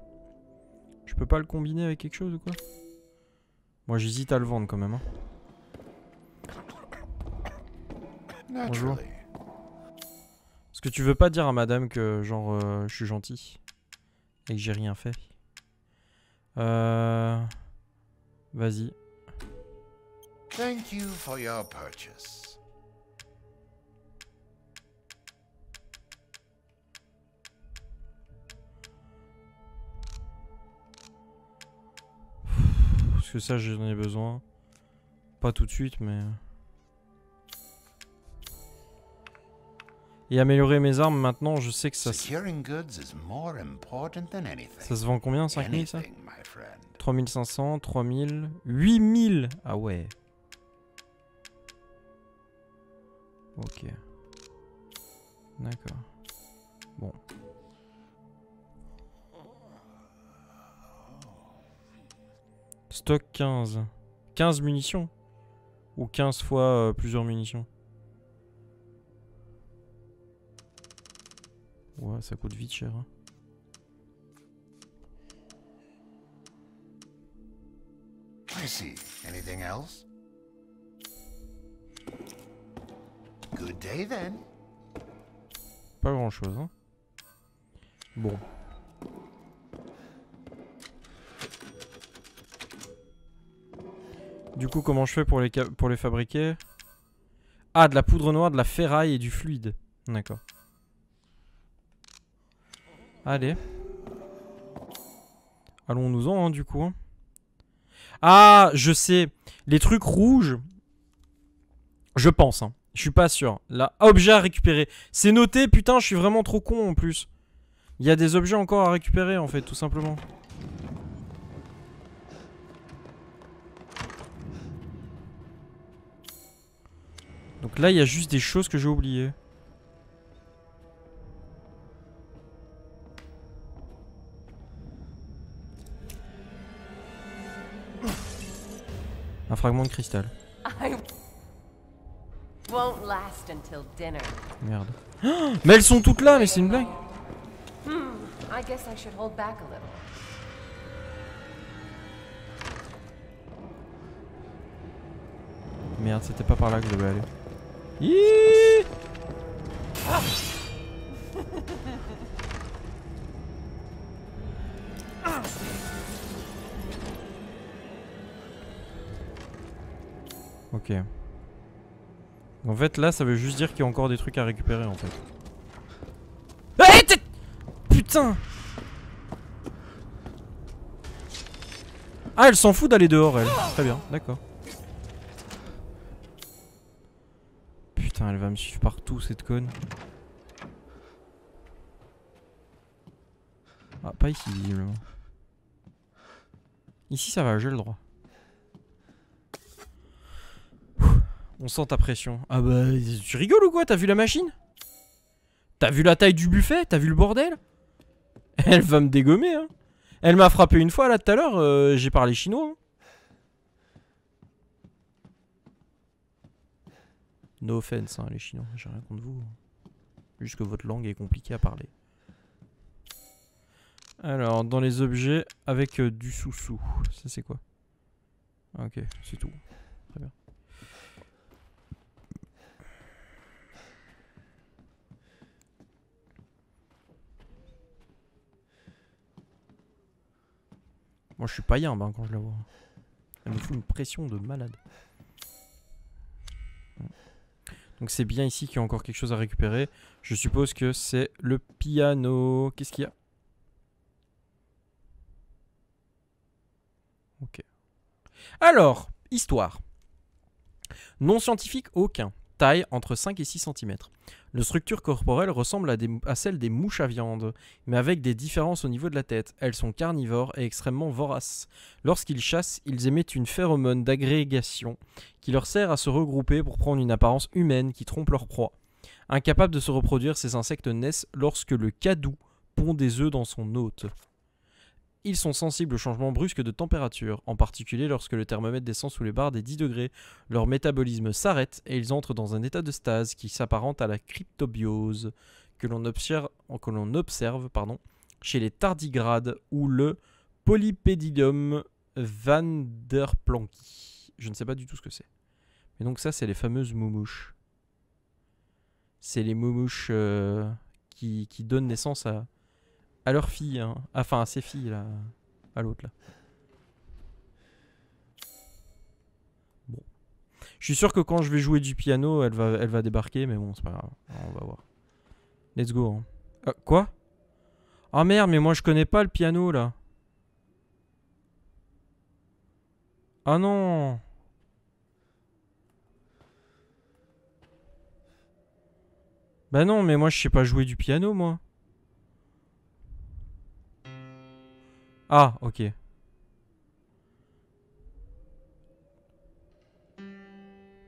Je peux pas le combiner avec quelque chose ou quoi? Moi j'hésite à le vendre quand même, hein. Bonjour. Est-ce que tu veux pas dire à madame que genre je suis gentil et que j'ai rien fait? Vas-y. Thank you for your purchase. Parce que ça j'en ai besoin. Pas tout de suite mais... Et améliorer mes armes maintenant, je sais que ça se vend combien? 5000 ça? 3500, 3000, 8000. Ah ouais. Ok. D'accord. Bon. Stock 15. 15 munitions? Ou 15 fois plusieurs munitions? Ouais, ça coûte vite cher. Hein. I see. Anything else? Good day then. Pas grand chose, hein. Bon. Du coup, comment je fais pour les fabriquer? Ah, de la poudre noire, de la ferraille et du fluide. D'accord. Allez. Allons-nous-en, hein, du coup. Hein. Ah, je sais. Les trucs rouges. Je pense, hein. Je suis pas sûr. Là, objet à récupérer. C'est noté, putain, je suis vraiment trop con en plus. Il y a des objets encore à récupérer, en fait, tout simplement. Donc là, il y a juste des choses que j'ai oubliées. Un fragment de cristal. Merde. Oh, mais elles sont toutes là, mais c'est une blague. Merde, c'était pas par là que je devais aller. Hiiii. Ok. En fait, là, ça veut juste dire qu'il y a encore des trucs à récupérer, en fait. Hey, putain! Ah, elle s'en fout d'aller dehors, elle. Très bien, d'accord. Putain, elle va me suivre partout, cette conne. Ah, pas ici, visiblement. Ici, ça va, j'ai le droit. On sent ta pression. Ah bah, tu rigoles ou quoi? T'as vu la machine? T'as vu la taille du buffet? T'as vu le bordel? Elle va me dégommer, hein. Elle m'a frappé une fois, là, tout à l'heure. J'ai parlé chinois. Hein. No offense, hein, les chinois. J'ai rien contre vous. Juste que votre langue est compliquée à parler. Alors, dans les objets, avec du sous-sous. Ça, c'est quoi? Ok, c'est tout. Très bien. Moi je suis pas yimbe hein, quand je la vois. Elle me fout une pression de malade. Donc c'est bien ici qu'il y a encore quelque chose à récupérer. Je suppose que c'est le piano. Qu'est-ce qu'il y a? Ok. Alors, histoire. Non scientifique aucun. Taille entre 5 et 6 cm. La structure corporelle ressemble à celle des mouches à viande, mais avec des différences au niveau de la tête. Elles sont carnivores et extrêmement voraces. Lorsqu'ils chassent, ils émettent une phéromone d'agrégation qui leur sert à se regrouper pour prendre une apparence humaine qui trompe leur proie. Incapables de se reproduire, ces insectes naissent lorsque le cadou pond des œufs dans son hôte. Ils sont sensibles aux changements brusques de température, en particulier lorsque le thermomètre descend sous les barres des 10 degrés. Leur métabolisme s'arrête et ils entrent dans un état de stase qui s'apparente à la cryptobiose que l'on observe, chez les tardigrades ou le Polypedidium vanderplanki. Je ne sais pas du tout ce que c'est. Mais donc ça, c'est les fameuses moumouches. C'est les moumouches qui donnent naissance à leur fille, hein. Enfin à ses filles là, à l'autre là. Bon. Je suis sûr que quand je vais jouer du piano, elle va débarquer, mais bon, c'est pas grave. On va voir. Let's go. Hein. Quoi? Ah merde, mais moi je connais pas le piano là. Ah non. Bah non, mais moi je sais pas jouer du piano moi. Ah, ok.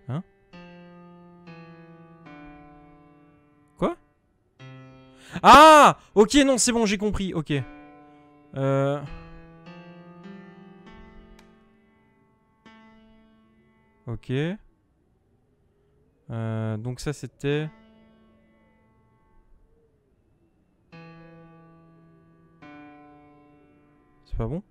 Hein? Quoi? Ah! Ok, non, c'est bon, j'ai compris, ok. Ok. Donc ça c'était... C'est pas bon?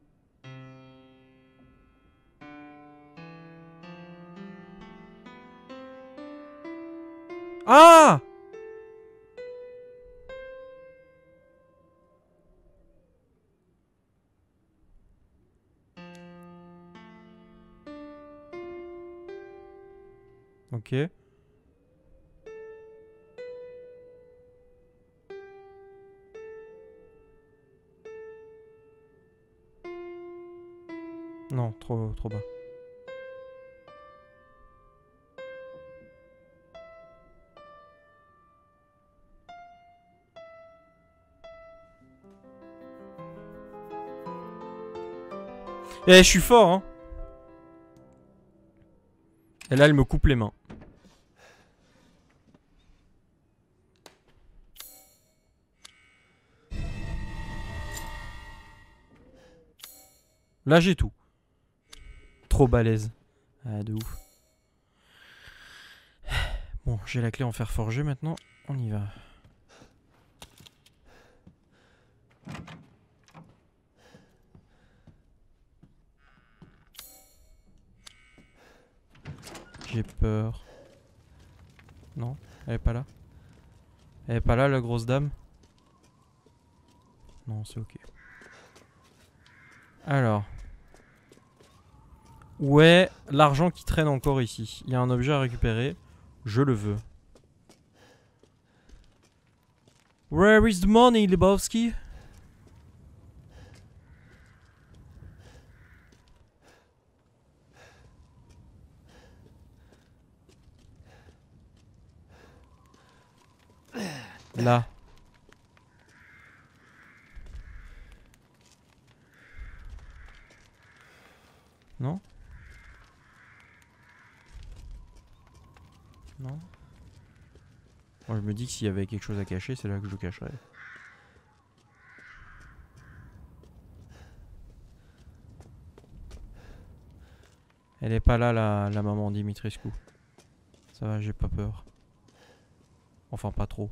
Ah! Ok. Non, trop bas. Eh, je suis fort, hein. Et là, elle me coupe les mains. Là, j'ai tout. Trop balèze. Ah, de ouf. Bon, j'ai la clé en fer forgé maintenant. On y va. J'ai peur. Non, elle est pas là. Elle est pas là, la grosse dame. Non, c'est ok. Alors. Où est l'argent qui traîne encore ici? Il y a un objet à récupérer. Je le veux. Where is the money, Lebowski? Là. Non? Non? Moi je me dis que s'il y avait quelque chose à cacher, c'est là que je le cacherais. Elle est pas là la maman Dimitrescu. Ça va, j'ai pas peur. Enfin pas trop.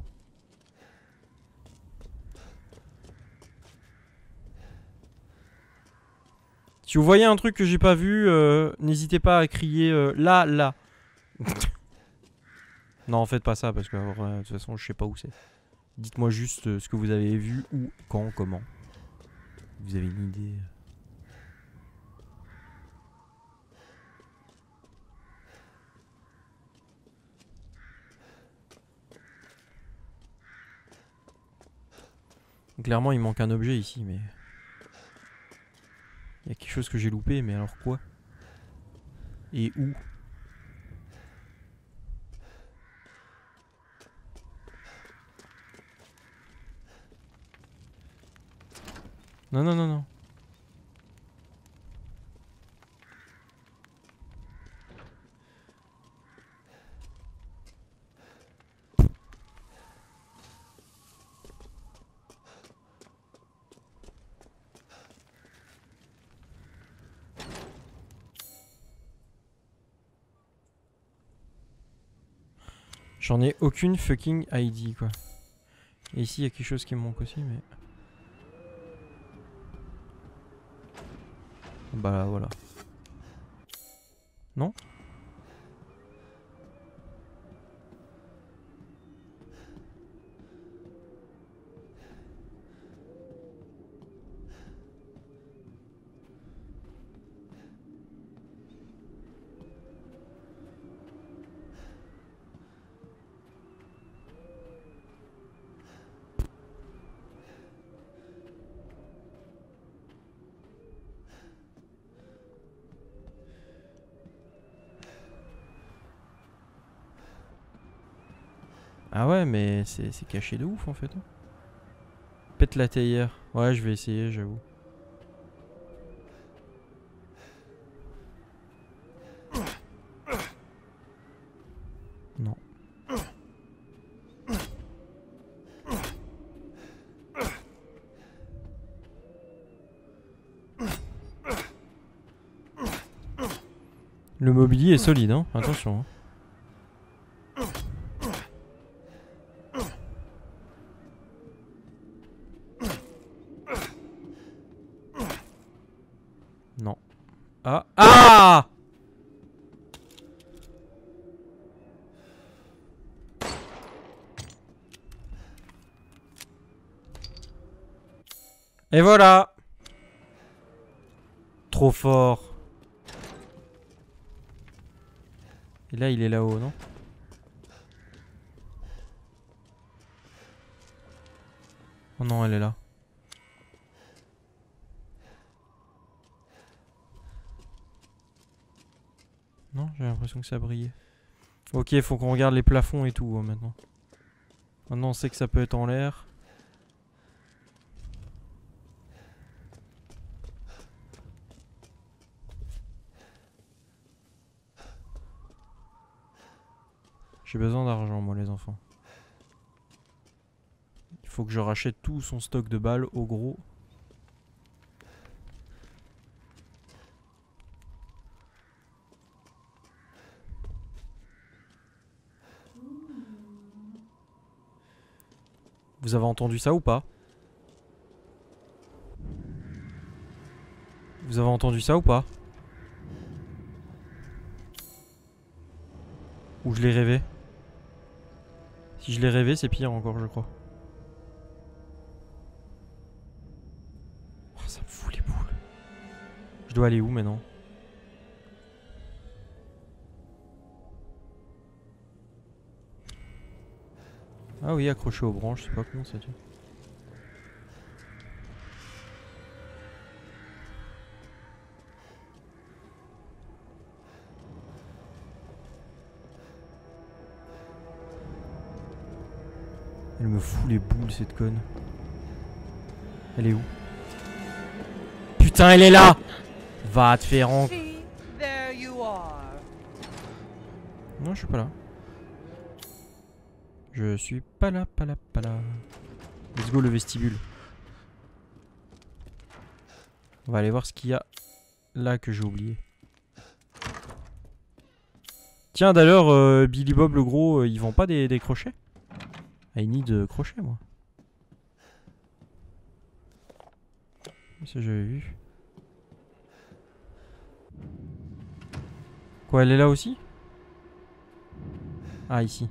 Si vous voyez un truc que j'ai pas vu, n'hésitez pas à crier là, là. Non, faites pas ça parce que de toute façon, je sais pas où c'est. Dites-moi juste ce que vous avez vu, où, quand, comment. Vous avez une idée. Clairement, il manque un objet ici, mais... Il y a quelque chose que j'ai loupé, mais alors quoi? Et où? Non, non, non, non. J'en ai aucune fucking ID, quoi. Et ici, il y a quelque chose qui me manque aussi, mais... Bah, voilà. Non? Ah ouais, mais c'est caché de ouf en fait. Pète la théière. Ouais, je vais essayer, j'avoue. Non. Le mobilier est solide, hein. Attention. Hein. Non. Ah. Ah! Et voilà! Trop fort. Et là, il est là-haut, non? Oh non, elle est là. Non, j'ai l'impression que ça brillait. Ok, faut qu'on regarde les plafonds et tout maintenant. Maintenant, on sait que ça peut être en l'air. J'ai besoin d'argent, moi, les enfants. Il faut que je rachète tout son stock de balles au gros. Vous avez entendu ça ou pas? Vous avez entendu ça ou pas? Ou je l'ai rêvé? Si je l'ai rêvé, c'est pire encore, je crois. Oh, ça me fout les boules. Je dois aller où maintenant? Ah oui, accroché aux branches, c'est pas con ça, tu vois. Elle me fout les boules, cette conne. Elle est où? Putain, elle est là! Va te faire en... See, there you are. Non, je suis pas là. Je suis pas là, pas là, pas là. Let's go, le vestibule. On va aller voir ce qu'il y a là que j'ai oublié. Tiens, d'ailleurs, Billy Bob le gros, ils vendent pas des crochets? I need crochets, moi. Ça, j'avais vu. Quoi, elle est là aussi? Ah, ici.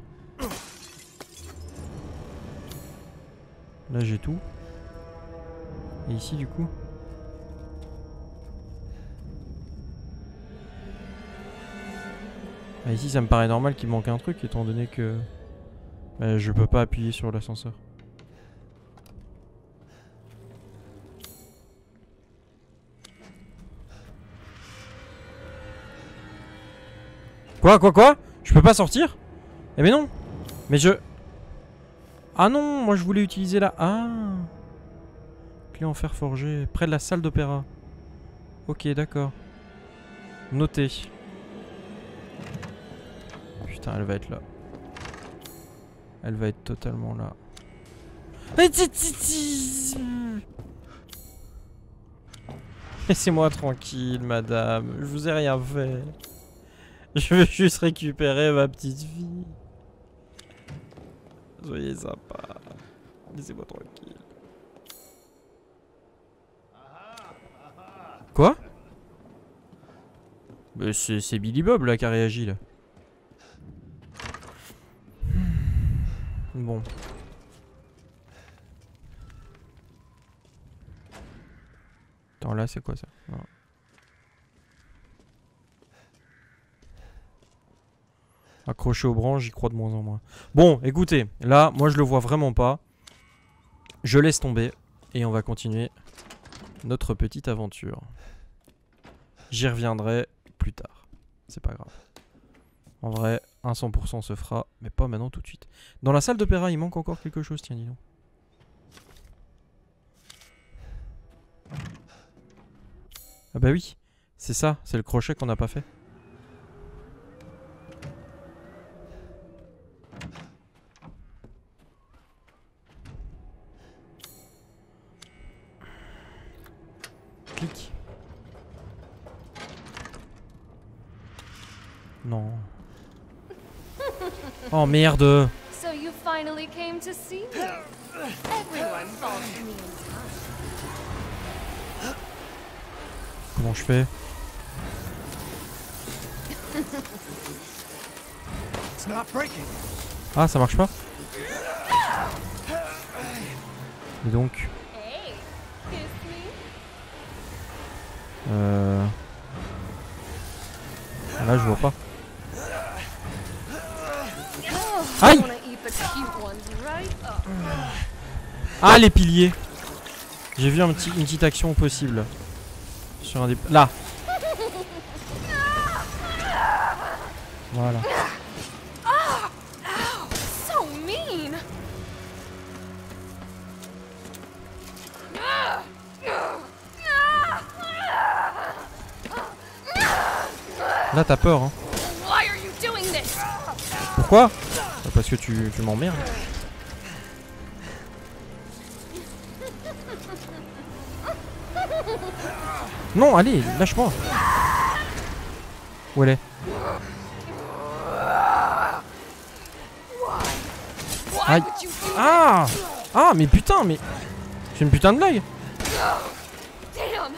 Là, j'ai tout. Et ici, du coup? Ah, ici, ça me paraît normal qu'il manque un truc, étant donné que... Bah, je peux pas appuyer sur l'ascenseur. Quoi? Je peux pas sortir? Eh mais non! Mais je... Ah non, moi je voulais utiliser la... Ah! Clé en fer forgé, près de la salle d'opéra. Ok, d'accord. Noté. Putain, elle va être là. Elle va être totalement là. Laissez-moi tranquille, madame. Je vous ai rien fait. Je veux juste récupérer ma petite fille. Soyez sympa. Laissez-moi tranquille. Quoi? C'est Billy Bob là qui a réagi là. Bon. Attends, là c'est quoi ça? Non. Accroché aux branches, j'y crois de moins en moins. Bon, écoutez, là, moi je le vois vraiment pas. Je laisse tomber et on va continuer notre petite aventure. J'y reviendrai plus tard. C'est pas grave. En vrai, un 100% se fera, mais pas maintenant tout de suite. Dans la salle d'opéra, il manque encore quelque chose, tiens, dis donc. Ah bah oui, c'est ça, c'est le crochet qu'on n'a pas fait. Clic. Non. Oh merde. So you finally came to see me. Everyone falls to me in time. Comment je fais? It's not breaking. Ah, ça marche pas? Et donc Hey, kiss me. Là, je vois pas. I Aïe! wanna eat the cute ones right up. Ah, les piliers! J'ai vu une petite action possible. Sur un des... Là! Voilà. So mean. Là, t'as peur, hein. Why are you doing this? Pourquoi? Bah, parce que tu m'emmerdes. Non, allez, lâche-moi. Où elle est? Why Aïe. would you do Ah! Ah, mais putain, mais... C'est une putain de blague. Damn.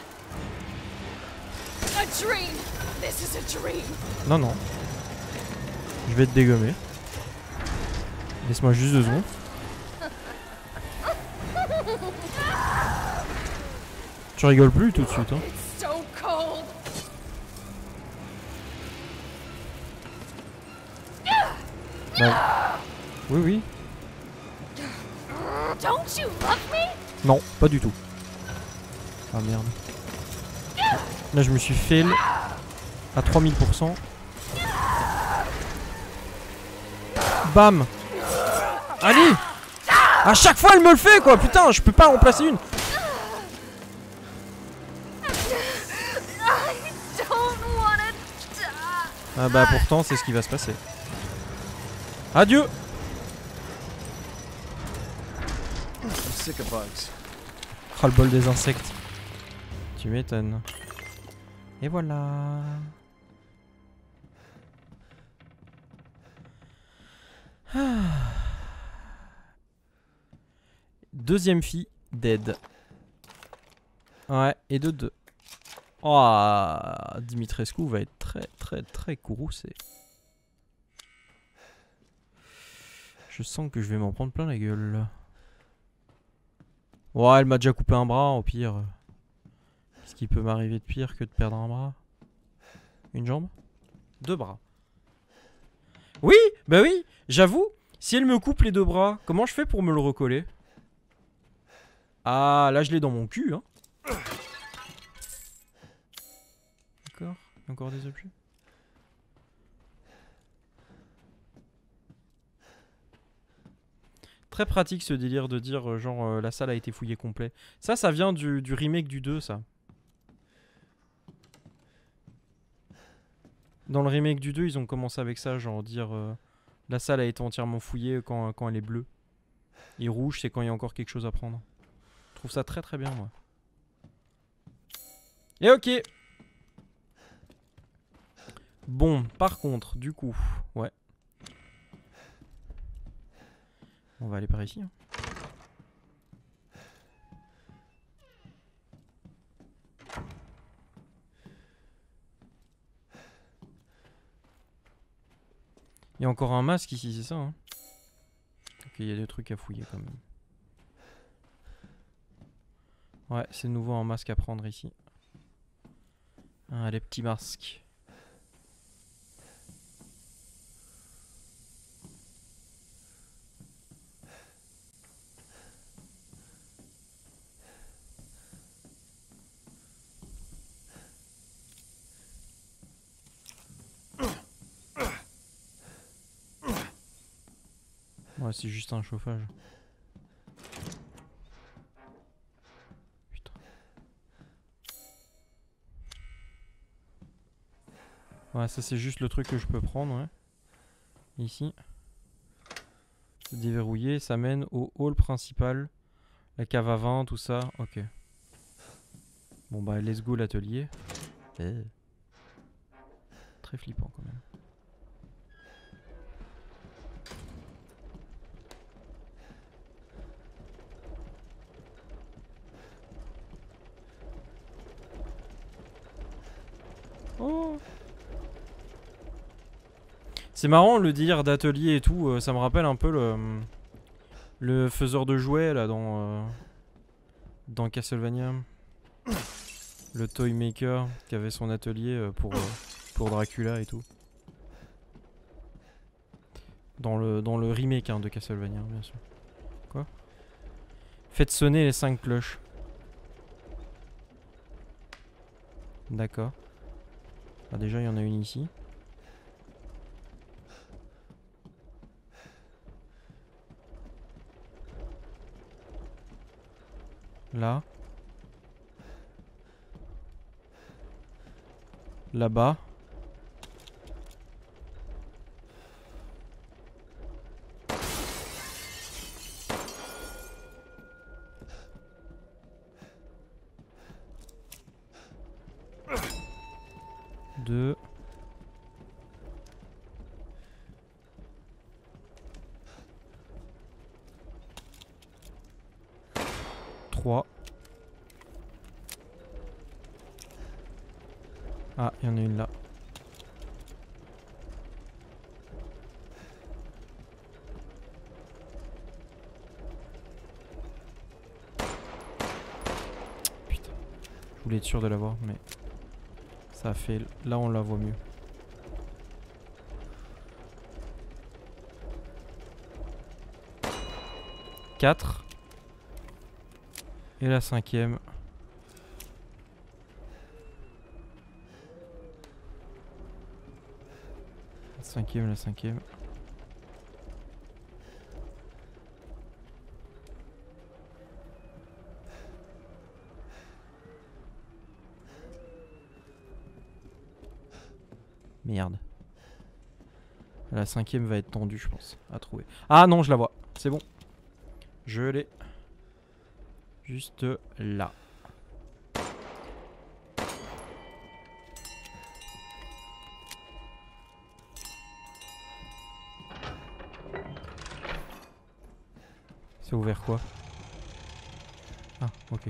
A dream. This is a dream. Non, non. Je vais te dégommer. Laisse-moi juste 2 secondes. Tu rigoles plus tout de suite, hein. It's so cold. Bah, oui, oui. Don't you love me? Non, pas du tout. Ah merde. Là, je me suis fail à 3000%. Bam! Allez! À chaque fois, elle me le fait, quoi! Putain, je peux pas en placer une! I don't wanna die. Ah bah, pourtant, c'est ce qui va se passer. Adieu! I'm sick of bugs. Oh, le bol des insectes. Tu m'étonnes. Et voilà. Ah. Deuxième fille, dead. Ouais, et de 2. Oh, Dimitrescu va être très courroucé. Je sens que je vais m'en prendre plein la gueule. Ouais, elle m'a déjà coupé un bras, au pire. Qu'est-ce qui peut m'arriver de pire que de perdre un bras? Une jambe? 2 bras. Oui, bah oui, j'avoue. Si elle me coupe les 2 bras, comment je fais pour me le recoller? Ah, là je l'ai dans mon cul, hein. D'accord, encore des objets. Très pratique ce délire de dire genre la salle a été fouillée complet. Ça vient du remake du 2, ça. Dans le remake du 2, ils ont commencé avec ça, genre dire la salle a été entièrement fouillée quand elle est bleue. Et rouge, c'est quand il y a encore quelque chose à prendre. Je trouve ça très bien, moi. Et ok. Bon, par contre, du coup, ouais. On va aller par ici. Hein. Il y a encore un masque ici, c'est ça, hein? Ok, il y a des trucs à fouiller quand même. Ouais, c'est de nouveau un masque à prendre ici. Ah, les petits masques. Ouais, c'est juste un chauffage. Putain. Ouais, ça c'est juste le truc que je peux prendre, ouais. Ici. C'est déverrouillé, ça mène au hall principal. La cave à vin, tout ça, ok. Bon bah, let's go l'atelier. Très flippant quand même. Oh. C'est marrant le délire d'atelier et tout, ça me rappelle un peu le faiseur de jouets là dans Castlevania. Le toy maker qui avait son atelier pour Dracula et tout. Dans le remake hein, de Castlevania bien sûr. Quoi? Faites sonner les 5 cloches. D'accord. Ah, déjà il y en a une ici. Là. Là-bas. Deux. 3. Ah, il y en a une là. Putain. Je voulais être sûr de l'avoir, mais ça a fait... Là, on la voit mieux. Quatre. Et la 5e. La 5e. Merde. La 5e va être tendue, je pense, à trouver. Ah non, je la vois. C'est bon. Je l'ai. Juste là. C'est ouvert quoi? Ah, ok.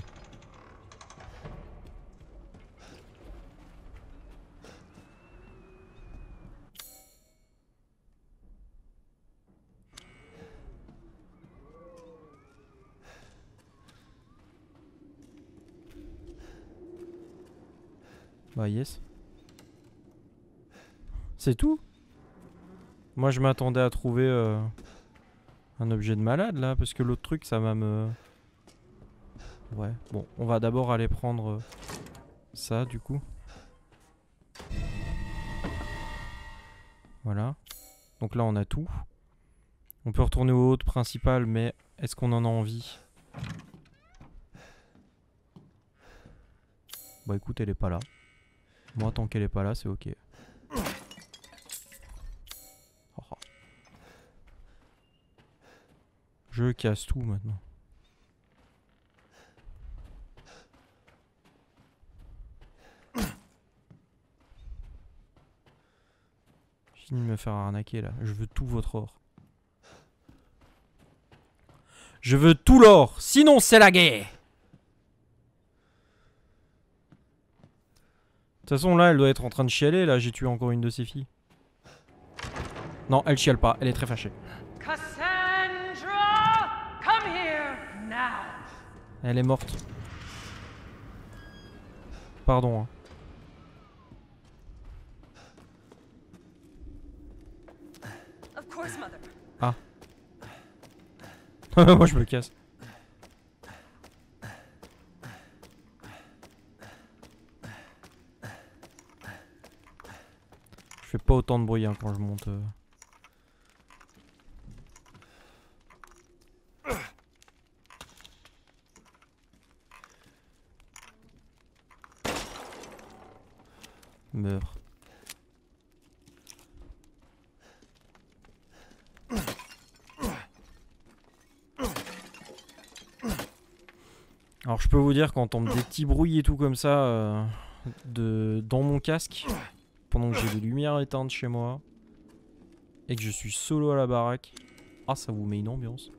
Bah yes. C'est tout? Moi je m'attendais à trouver un objet de malade là, parce que l'autre truc ça va me... Ouais, bon, on va d'abord aller prendre ça du coup. Voilà. Donc là on a tout. On peut retourner au hôte principal, mais est-ce qu'on en a envie? Bah écoute, elle est pas là. Moi tant qu'elle est pas là, c'est ok. Oh. Je casse tout maintenant. Je finis de me faire arnaquer là. Je veux tout votre or. Je veux tout l'or, sinon c'est la guerre. De toute façon là elle doit être en train de chialer, là j'ai tué encore une de ses filles. Non, elle chiale pas, elle est très fâchée. Cassandra, come here now. Elle est morte. Pardon hein. Of course, mother. Ah. Moi je me casse. Je fais pas autant de bruit hein, quand je monte. Meurs. Alors je peux vous dire quand on entend des petits bruits et tout comme ça dans mon casque pendant que j'ai des lumières éteintes chez moi et que je suis solo à la baraque, ah ça vous met une ambiance.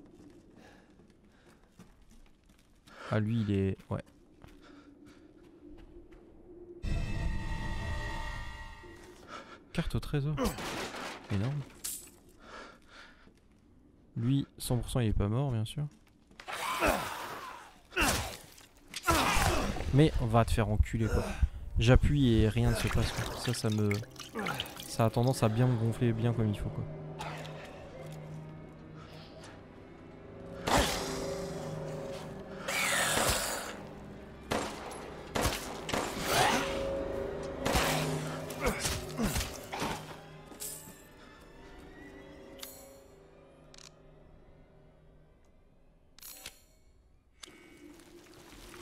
Ah lui il est... ouais. Carte au trésor. Énorme. Lui 100% il est pas mort bien sûr. Mais on va te faire enculer quoi. J'appuie et rien ne se passe quoi. Ça a tendance à bien me gonfler bien comme il faut quoi.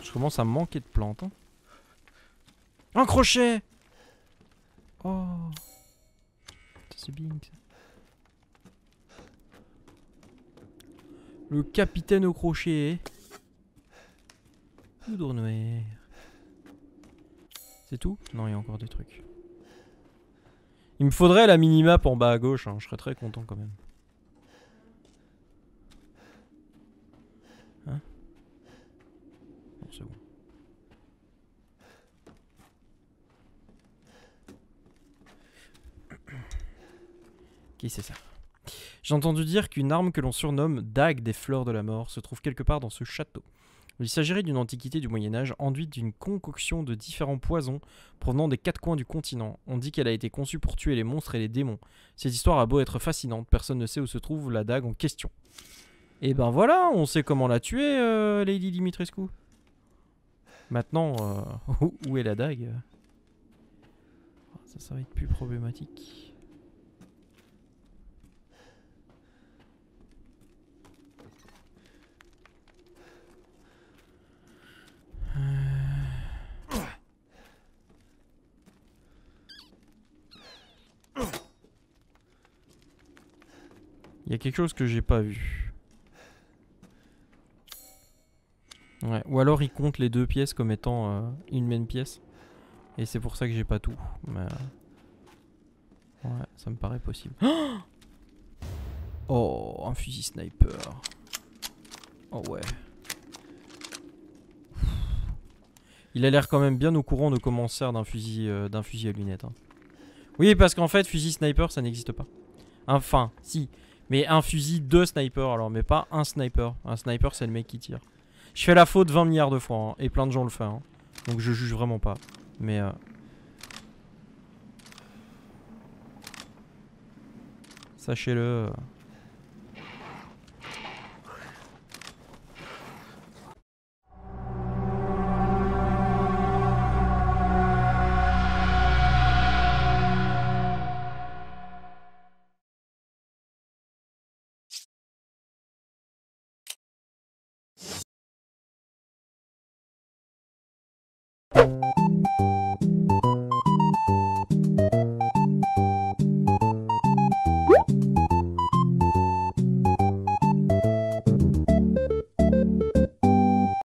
Je commence à me manquer de plantes. Hein. Un crochet! Oh! C'est bien ça. Le capitaine au crochet. Poudre noire. C'est tout? Non, il y a encore des trucs. Il me faudrait la minimap en bas à gauche. Hein. Je serais très content quand même. Hein? Non, c'est bon. Qui c'est ça? J'ai entendu dire qu'une arme que l'on surnomme dague des fleurs de la mort se trouve quelque part dans ce château. Il s'agirait d'une antiquité du Moyen-Âge enduite d'une concoction de différents poisons provenant des quatre coins du continent. On dit qu'elle a été conçue pour tuer les monstres et les démons. Cette histoire a beau être fascinante, personne ne sait où se trouve la dague en question. Et ben voilà, on sait comment la tuer, Lady Dimitrescu. Maintenant, où est la dague? Ça va être plus problématique. Il y a quelque chose que j'ai pas vu. Ouais, ou alors il compte les deux pièces comme étant une même pièce. Et c'est pour ça que j'ai pas tout. Mais... ouais, ça me paraît possible. Oh, un fusil sniper. Oh ouais. Il a l'air quand même bien au courant de comment on sert d'un fusil à lunettes. Hein. Oui, parce qu'en fait, fusil sniper, ça n'existe pas. Enfin, si. Mais un fusil de sniper, alors, mais pas un sniper. Un sniper, c'est le mec qui tire. Je fais la faute 20 milliards de fois, hein, et plein de gens le font. Hein. Donc je juge vraiment pas. Mais Sachez-le.